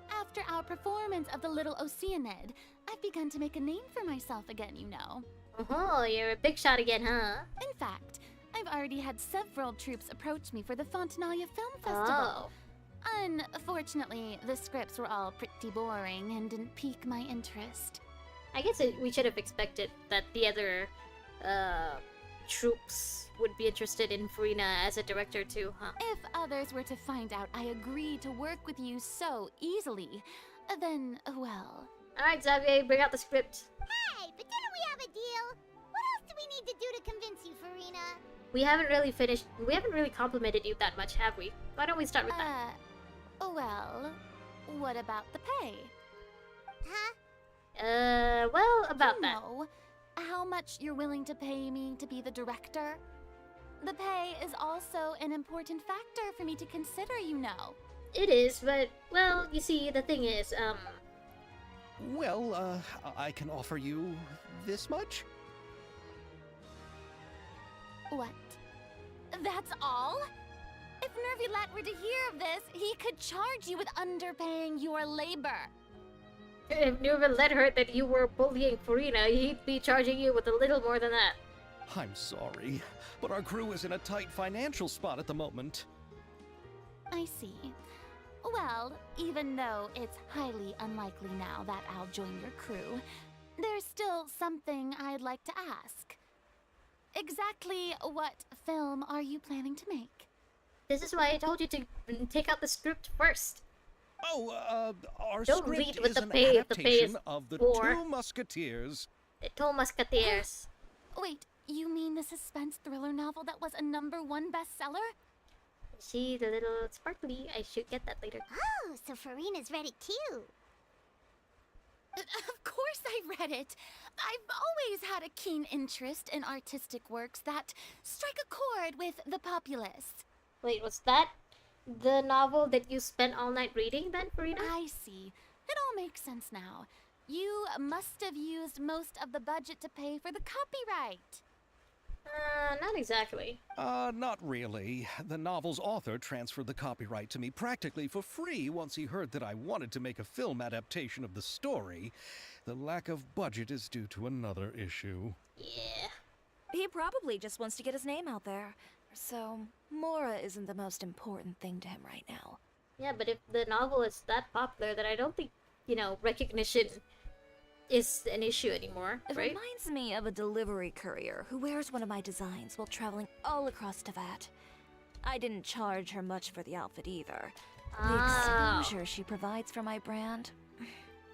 After our performance of the Little Oceanid, I've begun to make a name for myself again, you know. Oh, you're a big shot again, huh? In fact, I've already had several troops approach me for the Fontanalia Film Festival. Oh. Unfortunately, the scripts were all pretty boring and didn't pique my interest. I guess we should have expected that the other troops would be interested in Farina as a director too, huh? If others were to find out I agreed to work with you so easily, then, well... Alright, Xavier, bring out the script. Hey, but didn't we have a deal? What else do we need to do to convince you, Farina? We haven't really complimented you that much, have we? Why don't we start with that? Well, what about the pay? Huh? Well, about You that. know, how much you're willing to pay me to be the director? The pay is also an important factor for me to consider, you know. It is, but, well, you see, the thing is, Well, I can offer you this much? What? That's all? If Nervilat were to hear of this, he could charge you with underpaying your labor. if Nuva heard that you were bullying Farina, he'd be charging you with a little more than that. I'm sorry, but our crew is in a tight financial spot at the moment. I see. Well, even though it's highly unlikely now that I'll join your crew, there's still something I'd like to ask. Exactly what film are you planning to make? This is why I told you to take out the script first. Oh, our Don't script lead with is the an pay if the pay is adaptation of the poor. Two Musketeers. The Two Musketeers. Wait, you mean the suspense thriller novel that was a #1 bestseller? See, the little sparkly. I should get that later. Oh, so Farina's read it too. Of course I read it. I've always had a keen interest in artistic works that strike a chord with the populace. Wait, was that the novel that you spent all night reading then, Farina? I see. It all makes sense now. You must have used most of the budget to pay for the copyright. Not exactly. Not really. The novel's author transferred the copyright to me practically for free once he heard that I wanted to make a film adaptation of the story. The lack of budget is due to another issue. Yeah. He probably just wants to get his name out there. So, Mora isn't the most important thing to him right now. Yeah, but if the novel is that popular, then I don't think, recognition is an issue anymore, It right? reminds me of a delivery courier who wears one of my designs while traveling all across Teyvat. I didn't charge her much for the outfit either. The Oh. exposure she provides for my brand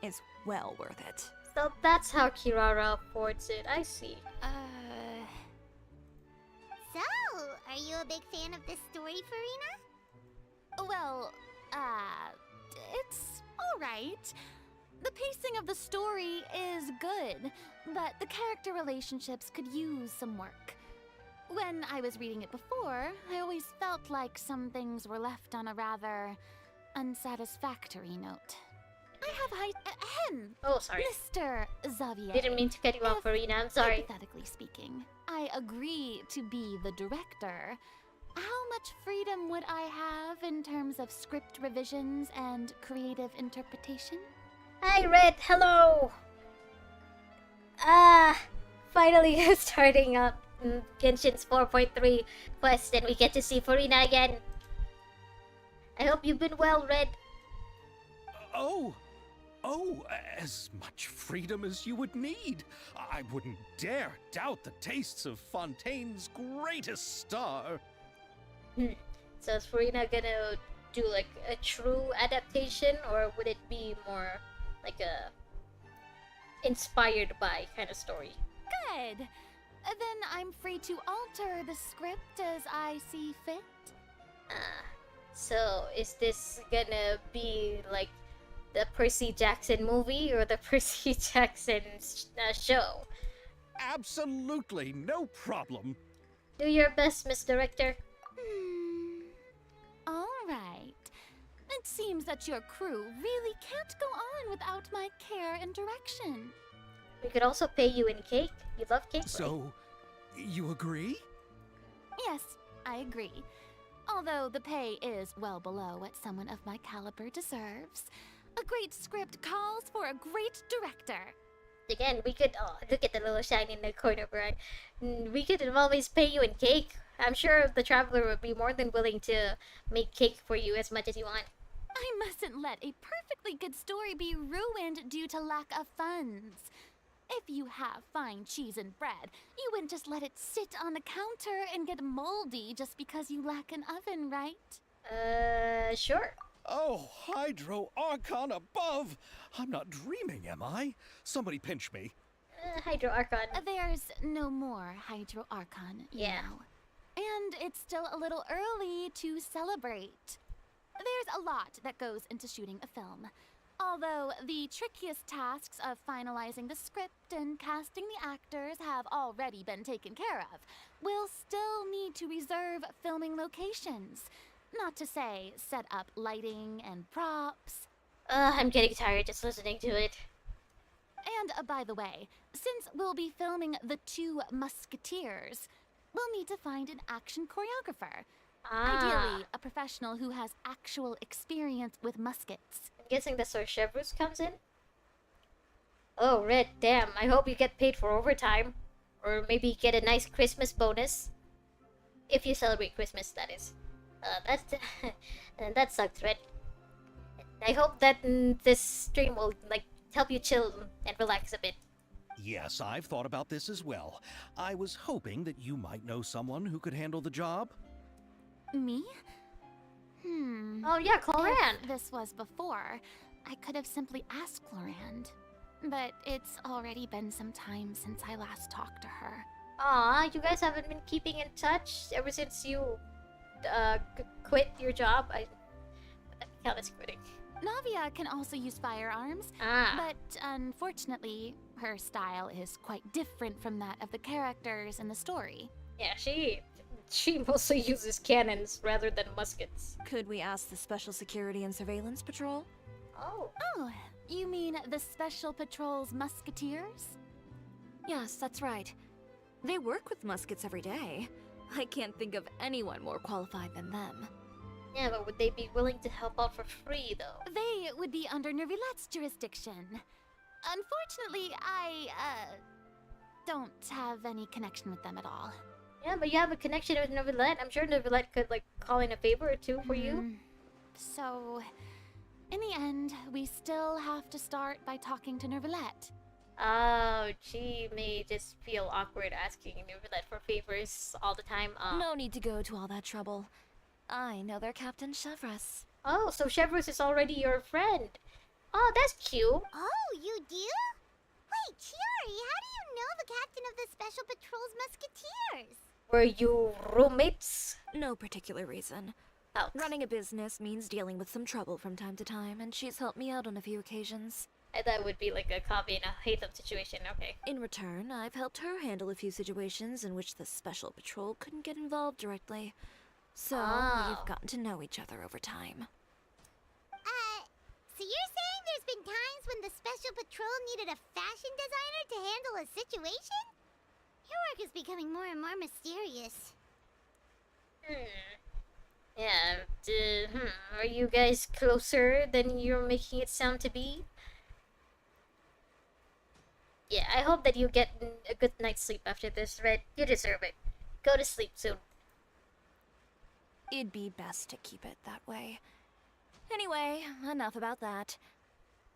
is well worth it. So that's how Kirara affords it. I see. So, are you a big fan of this story, Farina? Well, it's alright. The pacing of the story is good, but the character relationships could use some work. When I was reading it before, I always felt like some things were left on a rather unsatisfactory note. I have ahem, Oh, sorry. Mr. Xavier. Didn't mean to cut you off, If, Farina. I'm sorry. Hypothetically speaking, I agree to be the director. How much freedom would I have in terms of script revisions and creative interpretation? Hi, Red. Hello. Finally starting up Genshin's 4.3 quest, and we get to see Farina again. I hope you've been well, Red. Oh, as much freedom as you would need. I wouldn't dare doubt the tastes of Fontaine's greatest star. So is Farina gonna do like a true adaptation, or would it be more like a inspired by kind of story? Good. Then I'm free to alter the script as I see fit. So is this gonna be like the Percy Jackson movie or the Percy Jackson show? Absolutely, no problem. Do your best, Miss Director. All right. It seems that your crew really can't go on without my care and direction. We could also pay you in cake. You love cake, right? So, you agree? Yes, I agree. Although the pay is well below what someone of my caliber deserves. A great script calls for a great director. Again, we could look at the little shine in the corner, right? We could always pay you in cake. I'm sure the Traveler would be more than willing to make cake for you as much as you want. I mustn't let a perfectly good story be ruined due to lack of funds. If you have fine cheese and bread, you wouldn't just let it sit on the counter and get moldy just because you lack an oven, right? Sure. Oh, Hydro Archon above! I'm not dreaming, am I? Somebody pinch me. Hydro Archon. There's no more Hydro Archon, you know. And it's still a little early to celebrate. There's a lot that goes into shooting a film. Although the trickiest tasks of finalizing the script and casting the actors have already been taken care of, we'll still need to reserve filming locations. Not to say set up lighting and props. I'm getting tired just listening to it. And by the way, since we'll be filming The Two Musketeers, we'll need to find an action choreographer. Ideally, a professional who has actual experience with muskets. I'm guessing that's where Chevreuse comes in? Oh, Red, damn. I hope you get paid for overtime. Or maybe get a nice Christmas bonus. If you celebrate Christmas, that is. That sucks, Red. I hope that this stream will, like, help you chill and relax a bit. Yes, I've thought about this as well. I was hoping that you might know someone who could handle the job. Me? Oh yeah, Clorand. If this was before, I could have simply asked Clorand. But it's already been some time since I last talked to her. Aw, you guys haven't been keeping in touch ever since you quit your job? I count as quitting. Navia can also use firearms, but unfortunately, her style is quite different from that of the characters in the story. Yeah, she mostly uses cannons rather than muskets. Could we ask the Special Security and Surveillance Patrol? Oh. Oh, you mean the Special Patrol's musketeers? Yes, that's right. They work with muskets every day. I can't think of anyone more qualified than them. Yeah, but would they be willing to help out for free, though? They would be under Nervilette's jurisdiction. Unfortunately, I, don't have any connection with them at all. Yeah, but you have a connection with Nervilette. I'm sure Nervilette could, like, call in a favor or two for you. So, in the end, we still have to start by talking to Nervilette. Oh, she may just feel awkward asking Nervilette for favors all the time. No need to go to all that trouble. I know their Captain Chevreuse. Oh, so Chevreuse is already your friend. Oh, that's cute. Oh, you do? Wait, Chiori, how do you know the captain of the Special Patrol's Musketeers? Were you roommates? No particular reason. Oh. Running a business means dealing with some trouble from time to time, and she's helped me out on a few occasions. That would be like a copy and a hate-up situation, okay. In return, I've helped her handle a few situations in which the Special Patrol couldn't get involved directly. So, we've gotten to know each other over time. So you're saying there's been times when the Special Patrol needed a fashion designer to handle a situation? Your work is becoming more and more mysterious. Yeah, are you guys closer than you're making it sound to be? Yeah, I hope that you get a good night's sleep after this, Red. You deserve it. Go to sleep soon. It'd be best to keep it that way. Anyway, enough about that.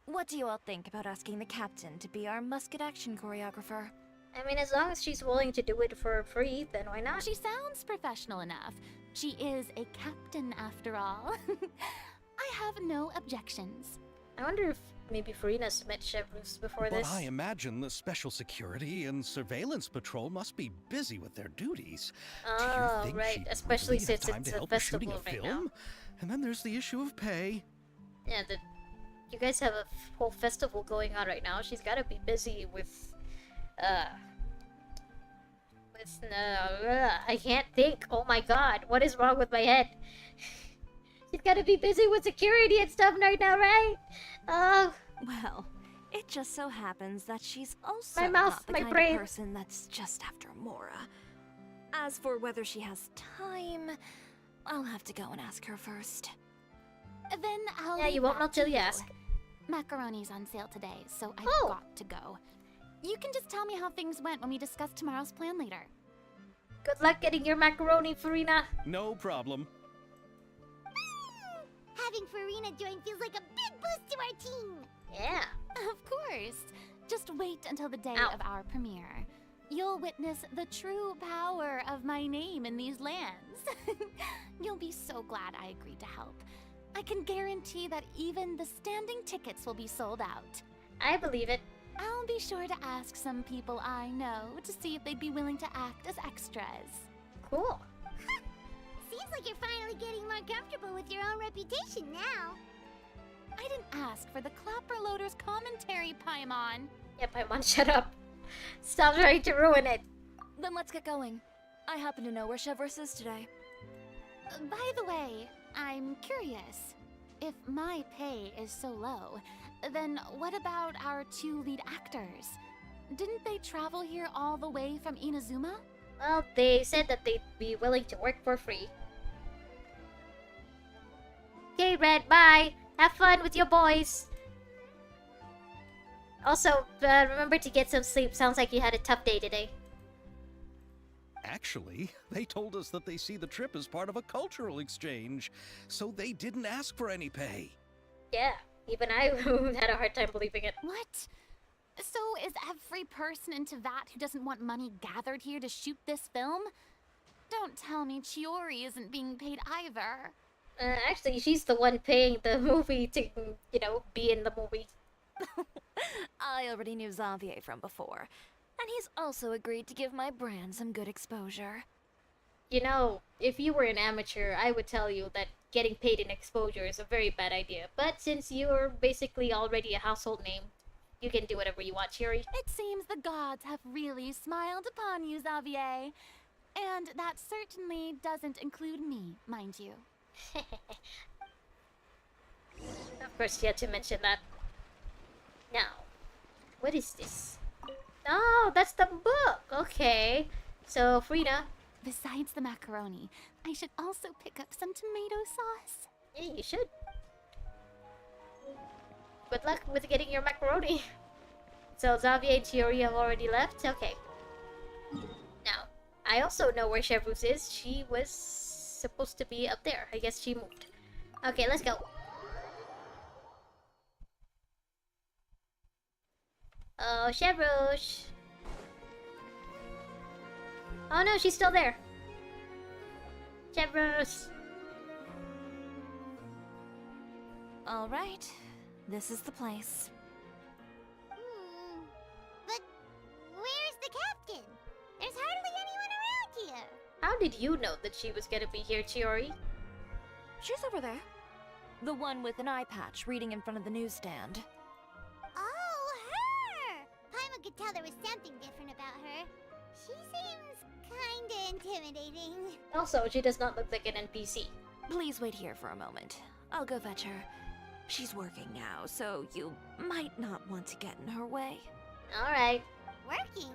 What do you all think about asking the captain to be our musket action choreographer? I mean, as long as she's willing to do it for free, then why not? She sounds professional enough. She is a captain after all. I have no objections. I wonder if maybe Farina's met Chevreuse before But this. I imagine the Special Security and Surveillance Patrol must be busy with their duties. Do you Oh, think right. she'd Especially really have since time it's to a help with shooting festival a right film? now. And then there's the issue of pay. Yeah, you guys have a whole festival going on right now. She's gotta be busy with, I can't think. Oh my god, what is wrong with my head? She's gotta be busy with security and stuff right now, right? Oh, Well, it just so happens that she's also My mouth, not the my kind brain. of person that's just after Mora. As for whether she has time, I'll have to go and ask her first. Then I'll yeah, leave you won't that know till to you ask. Macaroni's on sale today, so I've Oh. got to go. You can just tell me how things went when we discuss tomorrow's plan later. Good luck getting your macaroni, Farina. No problem. Having Farina join feels like a big boost to our team. Yeah. Of course. Just wait until the day Ow. of our premiere. You'll witness the true power of my name in these lands. You'll be so glad I agreed to help. I can guarantee that even the standing tickets will be sold out. I believe it. I'll be sure to ask some people I know to see if they'd be willing to act as extras. Cool. Seems like you're finally getting more comfortable with your own reputation now. I didn't ask for the Clapper Loader's commentary, Paimon. Yeah, Paimon, shut up. Stop trying to ruin it. Then let's get going. I happen to know where Chevreuse is today. By the way, I'm curious. If my pay is so low, then what about our two lead actors? Didn't they travel here all the way from Inazuma? Well, they said that they'd be willing to work for free. Okay, Red, bye. Have fun with your boys. Also, remember to get some sleep. Sounds like you had a tough day today. Actually, they told us that they see the trip as part of a cultural exchange, so they didn't ask for any pay. Yeah, even I had a hard time believing it. What? So is every person in Teyvat who doesn't want money gathered here to shoot this film? Don't tell me Chiori isn't being paid either. Actually, she's the one paying the movie to, be in the movie. I already knew Xavier from before, and he's also agreed to give my brand some good exposure. You know, if you were an amateur, I would tell you that getting paid in exposure is a very bad idea. But since you're basically already a household name, you can do whatever you want, Chiori. It seems the gods have really smiled upon you, Xavier. And that certainly doesn't include me, mind you. Of course, you had to mention that. Now, what is this? Oh, that's the book! Okay. So, Frida. Besides the macaroni, I should also pick up some tomato sauce. Yeah, you should. Good luck with getting your macaroni. So, Xavier and Chiori have already left? Okay. Now, I also know where Chevreuse is. She was supposed to be up there. I guess she moved. Okay, let's go. Oh, Chevreuse. Oh no, she's still there. Chevreuse. All right, this is the place. But where's the captain? There's hardly anyone around here. How did you know that she was gonna be here, Chiori? She's over there. The one with an eye patch reading in front of the newsstand. Oh, her! Paimon could tell there was something different about her. She seems kinda intimidating. Also, she does not look like an NPC. Please wait here for a moment. I'll go fetch her. She's working now, so you might not want to get in her way. Alright. Working?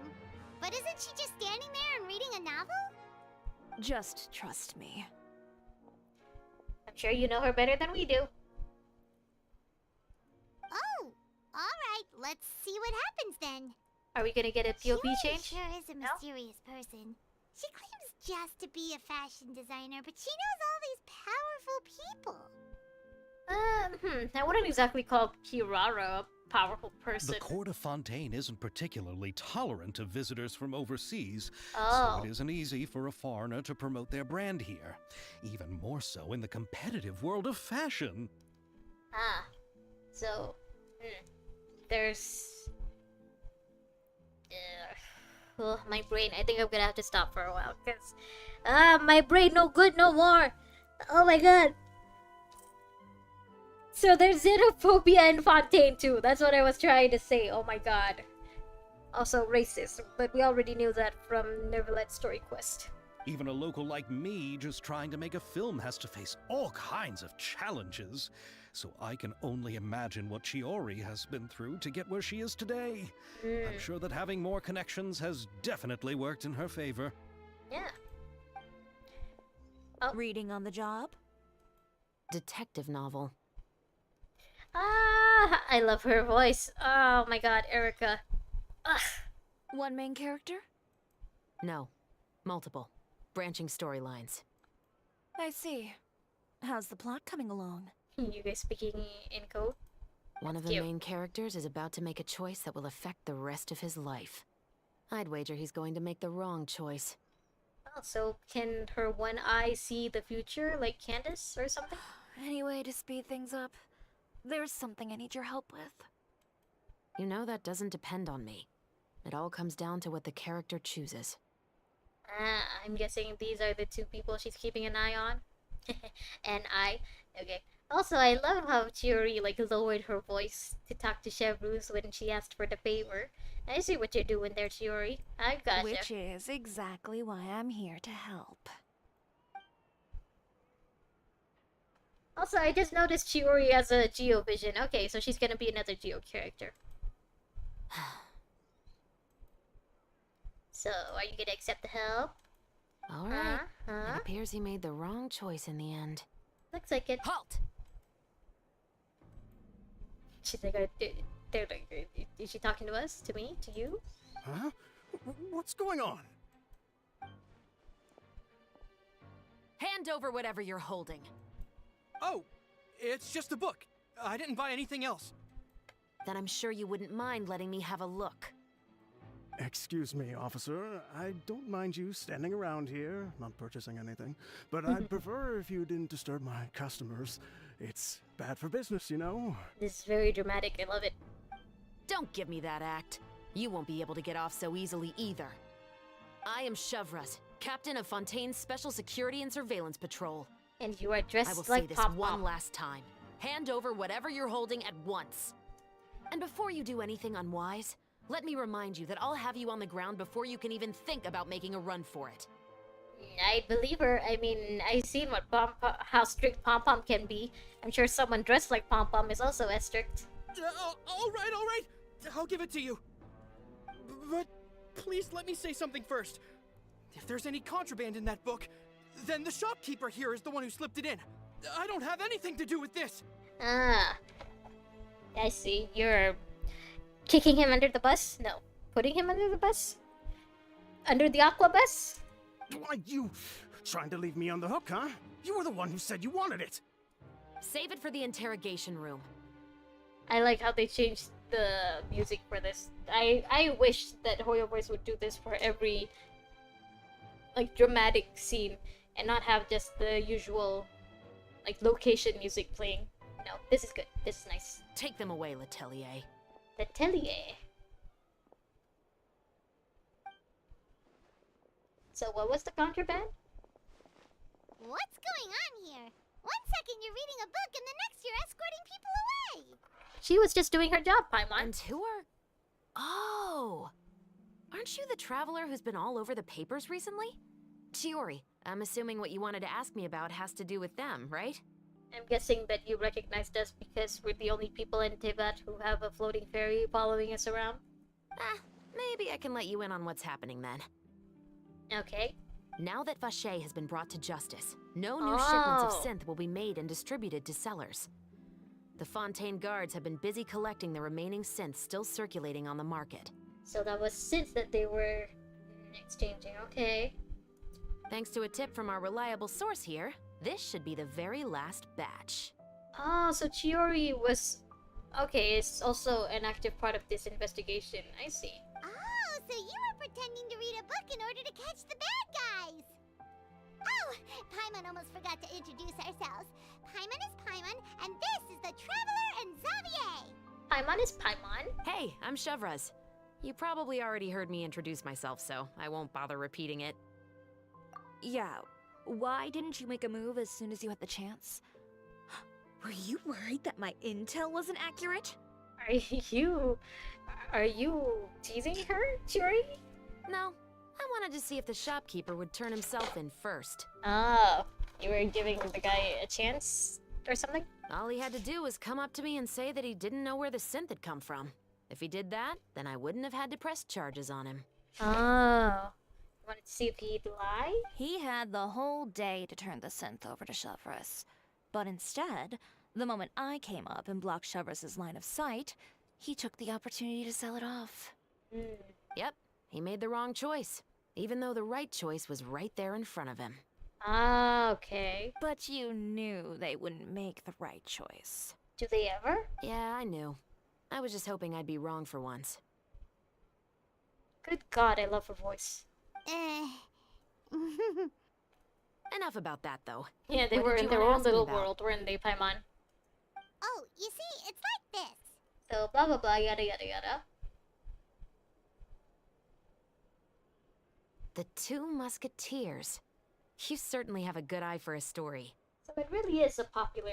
But isn't she just standing there and reading a novel? Just trust me. I'm sure you know her better than we do. Oh, alright, let's see what happens then. Are we gonna get a POV Chiori change? sure is a mysterious person. She claims just to be a fashion designer, but she knows all these powerful people. I wouldn't exactly call Kirara a powerful person. The court of Fontaine isn't particularly tolerant of visitors from overseas, Oh. so it isn't easy for a foreigner to promote their brand here. Even more so in the competitive world of fashion. Ah. So, there's... oh, my brain. I think I'm gonna have to stop for a while, because... my brain no good no more! Oh my god! So there's xenophobia in Fontaine too. That's what I was trying to say. Oh my god. Also racist, but we already knew that from Neverland Story Quest. Even a local like me just trying to make a film has to face all kinds of challenges. So I can only imagine what Chiori has been through to get where she is today. I'm sure that having more connections has definitely worked in her favor. Yeah. Reading on the job? Detective novel. Ah, I love her voice. Oh my god, Erika. Ugh. One main character? No. Multiple. Branching storylines. I see. How's the plot coming along? You guys speaking in code? One of the Cute. main characters is about to make a choice that will affect the rest of his life. I'd wager he's going to make the wrong choice. Oh, so can her one eye see the future, like Candace or something? Any way to speed things up? There's something I need your help with. You know that doesn't depend on me. It all comes down to what the character chooses. Ah, I'm guessing these are the two people she's keeping an eye on. And I. Okay. Also, I love how Chiori like lowered her voice to talk to Chevreuse when she asked for the favor. I see what you're doing there, Chiori. I gotcha. Which is exactly why I'm here to help. Also, I just noticed Chiori has a Geo vision. Okay, so she's gonna be another Geo character. So, are you gonna accept the help? Alright. Huh? It appears he made the wrong choice in the end. Looks like it. Halt! She's like, they're like, is she talking to us? To me? To you? Huh? What's going on? Hand over whatever you're holding. Oh, it's just a book. I didn't buy anything else. Then I'm sure you wouldn't mind letting me have a look. Excuse me, officer. I don't mind you standing around here, not purchasing anything, but I'd prefer if you didn't disturb my customers. It's bad for business, you know? This is very dramatic. I love it. Don't give me that act. You won't be able to get off so easily either. I am Chevreuse, captain of Fontaine's Special Security and Surveillance Patrol. And you are I dressed will say like this Pop one Pop. last time. Hand over whatever you're holding at once. And before you do anything unwise, let me remind you that I'll have you on the ground before you can even think about making a run for it. I believe her. I mean, I've seen what how strict Pom Pom can be. I'm sure someone dressed like Pom Pom is also as strict. All right. I'll give it to you. But please let me say something first. If there's any contraband in that book, then the shopkeeper here is the one who slipped it in. I don't have anything to do with this. Ah, I see. You're kicking him under the bus? No. Putting him under the bus? Under the aqua bus? Why, you trying to leave me on the hook, huh? You were the one who said you wanted it. Save it for the interrogation room. I like how they changed the music for this. I wish that Hoyo Voice would do this for every like dramatic scene and not have just the usual like location music playing. No, this is good. This is nice. Take them away, Letelier. Letelier. So what was the contraband? What's going on here? One second you're reading a book and the next you're escorting people away. She was just doing her job, Paimon. And who are... Oh! Aren't you the traveler who's been all over the papers recently? Chiori, I'm assuming what you wanted to ask me about has to do with them, right? I'm guessing that you recognized us because we're the only people in Teyvat who have a floating ferry following us around. Maybe I can let you in on what's happening then. Okay. Now that Vache has been brought to justice, no new shipments of synth will be made and distributed to sellers. The Fontaine guards have been busy collecting the remaining synths still circulating on the market. So that was synths that they were exchanging, okay. Thanks to a tip from our reliable source here, this should be the very last batch. Oh, so Chiori was Okay, it's also an active part of this investigation. I see. Oh, so you were pretending to read a book in order to catch the bad guys! Oh, Paimon almost forgot to introduce ourselves. Paimon is Paimon, and this is the Traveler and Xavier! Paimon is Paimon. Hey, I'm Chevreuse. You probably already heard me introduce myself, so I won't bother repeating it. Yeah, why didn't you make a move as soon as you had the chance? Were you worried that my intel wasn't accurate? Are you teasing her, Churi? No, I wanted to see if the shopkeeper would turn himself in first. Oh, you were giving the guy a chance or something? All he had to do was come up to me and say that he didn't know where the synth had come from. If he did that, then I wouldn't have had to press charges on him. Oh. Wanted to see if he'd lie? He had the whole day to turn the synth over to Chevreuse. But instead, the moment I came up and blocked Chevreuse's line of sight, he took the opportunity to sell it off. Yep, he made the wrong choice, even though the right choice was right there in front of him. Ah, okay. But you knew they wouldn't make the right choice. Do they ever? Yeah, I knew. I was just hoping I'd be wrong for once. Good God, I love her voice. Enough about that, though. Yeah, they What were did in you their wanna own ask me little about? world, weren't they, Paimon? Oh, you see, it's like this. So, blah blah blah, yada yada yada. The Two Musketeers. You certainly have a good eye for a story. So it really is a popular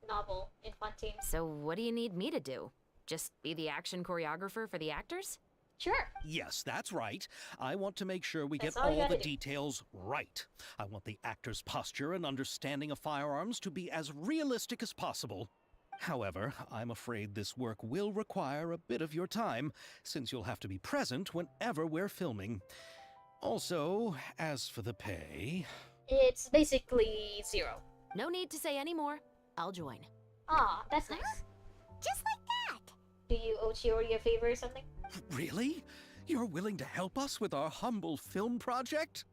novel in Fontaine. So what do you need me to do? Just be the action choreographer for the actors? Sure. Yes, that's right. I want to make sure we That's get all you all the gotta do. details right. I want the actor's posture and understanding of firearms to be as realistic as possible. However, I'm afraid this work will require a bit of your time, since you'll have to be present whenever we're filming. Also, as for the pay... It's basically 0. No need to say any more. I'll join. Ah, that's nice. Just like that. Do you owe Chiori a favor or something? Really? You're willing to help us with our humble film project?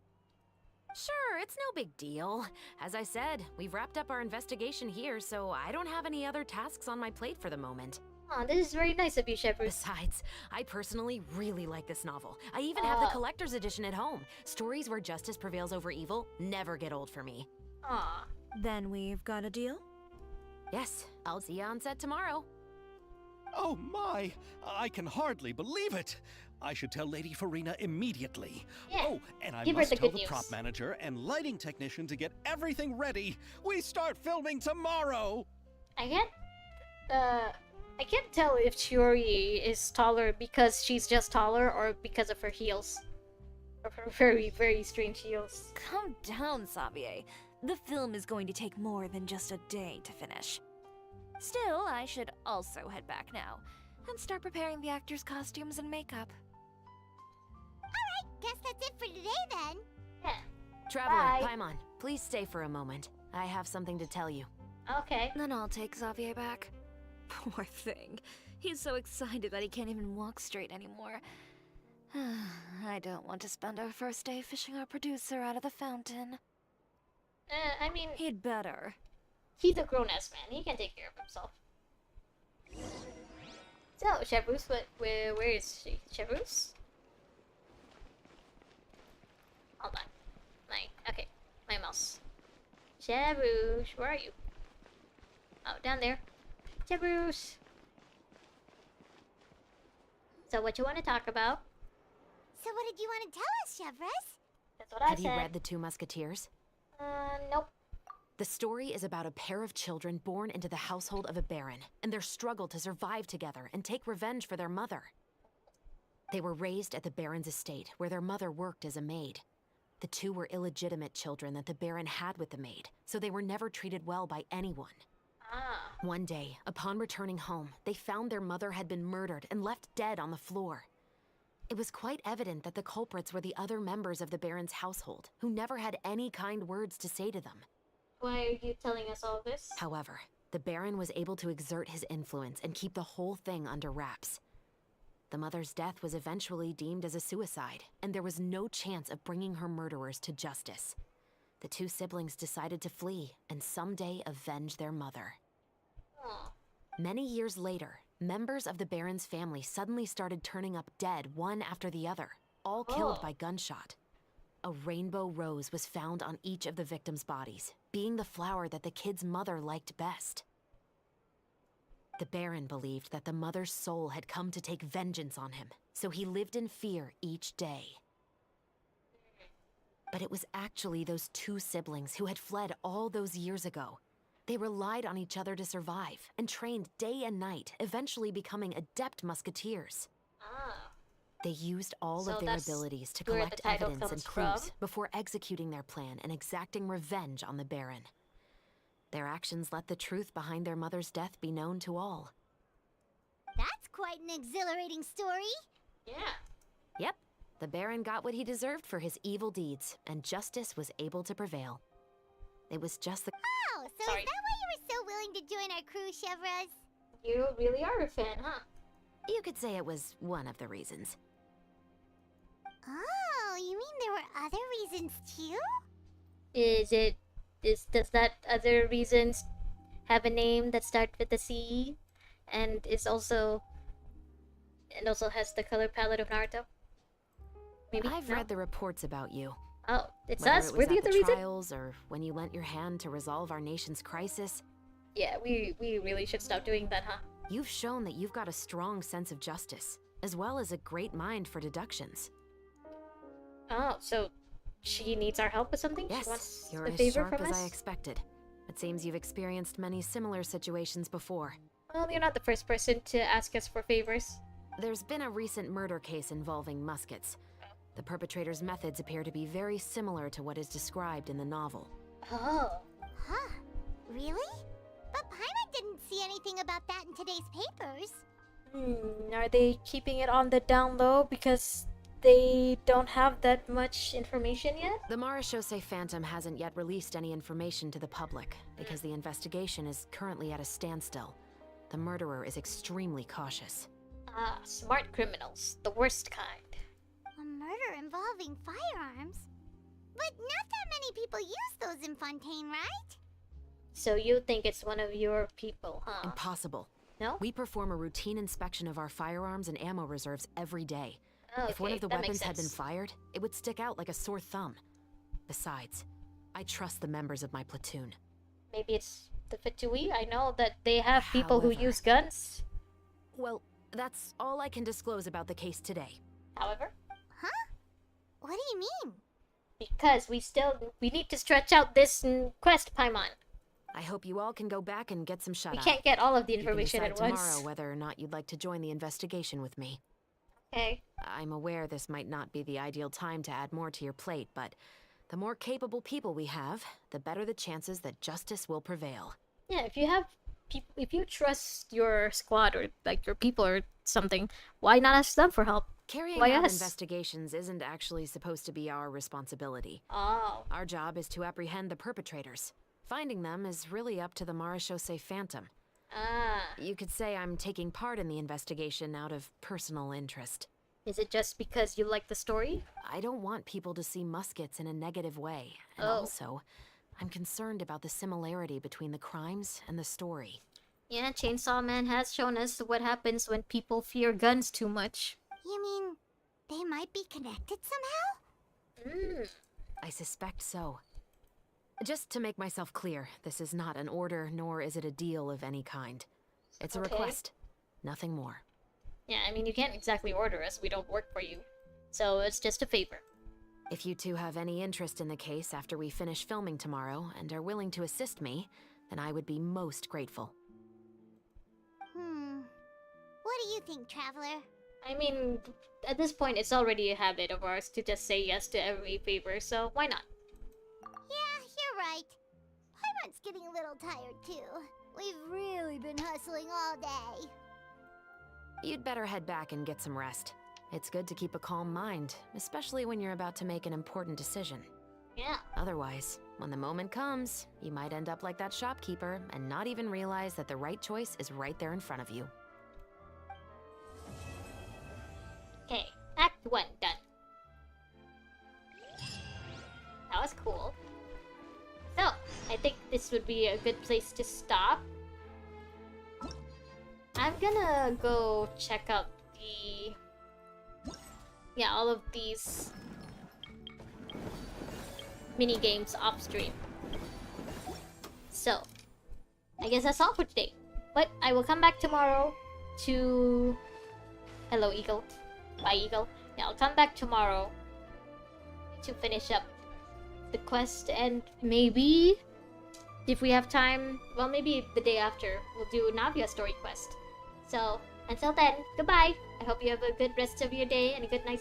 Sure, it's no big deal. As I said, we've wrapped up our investigation here, so I don't have any other tasks on my plate for the moment. Ah, this is very nice of you, Chevreuse. Besides, I personally really like this novel. I even have the Oh. collector's edition at home. Stories where justice prevails over evil never get old for me. Ah. Then we've got a deal? Yes, I'll see you on set tomorrow. Oh my! I can hardly believe it! I should tell Lady Farina immediately. Yeah, Oh, and I give her must the tell good the prop news. manager and lighting technician to get everything ready. We start filming tomorrow! I can't tell if Chiori is taller because she's just taller or because of her heels. Or her very, very strange heels. Calm down, Xavier. The film is going to take more than just a day to finish. Still, I should also head back now and start preparing the actors' costumes and makeup. Alright, guess that's it for today then. Yeah. Traveler, Bye. Paimon, please stay for a moment. I have something to tell you. Okay. Then I'll take Xavier back. Poor thing. He's so excited that he can't even walk straight anymore. I don't want to spend our first day fishing our producer out of the fountain. I mean, He'd better. he's a grown-ass man. He can take care of himself. So, Chevreuse, where is she? Chevreuse? Hold on. Okay, my mouse. Chevreuse, where are you? Oh, down there. Chevreuse! So what you want to talk about? So what did you want to tell us, Chevreuse? That's what I Have said. you read The Two Musketeers? Nope. The story is about a pair of children born into the household of a baron, and their struggle to survive together and take revenge for their mother. They were raised at the baron's estate, where their mother worked as a maid. The two were illegitimate children that the baron had with the maid, so they were never treated well by anyone. Ah. One day, upon returning home, they found their mother had been murdered and left dead on the floor. It was quite evident that the culprits were the other members of the baron's household, who never had any kind words to say to them. Why are you telling us all this? However, the baron was able to exert his influence and keep the whole thing under wraps. The mother's death was eventually deemed as a suicide, and there was no chance of bringing her murderers to justice. The two siblings decided to flee and someday avenge their mother. Aw. Many years later, members of the Baron's family suddenly started turning up dead one after the other, all killed by gunshot. A rainbow rose was found on each of the victims' bodies, being the flower that the kid's mother liked best. The Baron believed that the mother's soul had come to take vengeance on him, so he lived in fear each day. But it was actually those two siblings who had fled all those years ago. They relied on each other to survive and trained day and night, eventually becoming adept musketeers. They used all of their abilities to collect evidence and clues before executing their plan and exacting revenge on the Baron. Their actions let the truth behind their mother's death be known to all. That's quite an exhilarating story. Yeah. Yep, the Baron got what he deserved for his evil deeds, and justice was able to prevail. It was just the— Oh, so is that why you were so willing to join our crew, Chevreuse? You really are a fan, huh? You could say it was one of the reasons. Oh, you mean there were other reasons too? Does that other reasons have a name that starts with a C and also has the color palette of Naruto? Maybe? I've No? read the reports about you. Oh, it's Whether us? it We're was the at other reason? trials or when you lent your hand to resolve our nation's crisis, Yeah, we really should stop doing that, huh? you've shown that you've got a strong sense of justice, as well as a great mind for deductions. Oh, so she needs our help with something? She Yes, wants you're a as favor sharp from as us? I expected. It seems you've experienced many similar situations before. Well, you're not the first person to ask us for favors. There's been a recent murder case involving muskets. The perpetrator's methods appear to be very similar to what is described in the novel. Oh. Huh. Really? But Paimon didn't see anything about that in today's papers. Are they keeping it on the down low because they don't have that much information yet? The Marechaussee Phantom hasn't yet released any information to the public because the investigation is currently at a standstill. The murderer is extremely cautious. Ah, smart criminals. The worst kind. A murder involving firearms? But not that many people use those in Fontaine, right? So you think it's one of your people, huh? Impossible. No? We perform a routine inspection of our firearms and ammo reserves every day. Oh, If one okay, of the that makes weapons had been sense. fired, it would stick out like a sore thumb. Besides, I trust the members of my platoon. Maybe it's the Fatui? I know that they have people who However- use guns. Well, that's all I can disclose about the case today. However, Huh? What do you mean? because we need to stretch out this quest, Paimon. I hope you all can go back and get some shut We eye. can't get all of the You can information decide at tomorrow once. whether or not you'd like to join the investigation with me. Okay. I'm aware this might not be the ideal time to add more to your plate, but the more capable people we have, the better the chances that justice will prevail. Yeah, if you have people, if you trust your squad or like your people or something, why not ask them for help? Carrying Why out us? investigations isn't actually supposed to be our responsibility. Oh. Our job is to apprehend the perpetrators. Finding them is really up to the Marechaussee Phantom. Ah. You could say I'm taking part in the investigation out of personal interest. Is it just because you like the story? I don't want people to see muskets in a negative way. And Oh. also, I'm concerned about the similarity between the crimes and the story. Yeah, Chainsaw Man has shown us what happens when people fear guns too much. You mean they might be connected somehow? I suspect so. Just to make myself clear, this is not an order, nor is it a deal of any kind. It's a Okay. request, nothing more. Yeah, I mean, you can't exactly order us. We don't work for you. So it's just a favor. If you two have any interest in the case after we finish filming tomorrow and are willing to assist me, then I would be most grateful. What do you think, Traveler? I mean, at this point, it's already a habit of ours to just say yes to every favor, so why not? Yeah, you're right. Paimon's getting a little tired too. We've really been hustling all day. You'd better head back and get some rest. It's good to keep a calm mind, especially when you're about to make an important decision. Yeah. Otherwise, when the moment comes, you might end up like that shopkeeper and not even realize that the right choice is right there in front of you. Okay, Act 1 done. That was cool. So, I think this would be a good place to stop. I'm gonna go check out the... yeah, all of these mini games off stream. So, I guess that's all for today. But I will come back tomorrow to... hello, Eagle. Bye, Eagle. Yeah, I'll come back tomorrow to finish up the quest, and maybe, if we have time, well, maybe the day after, we'll do Navia's story quest. So, until then, goodbye! I hope you have a good rest of your day and a good night's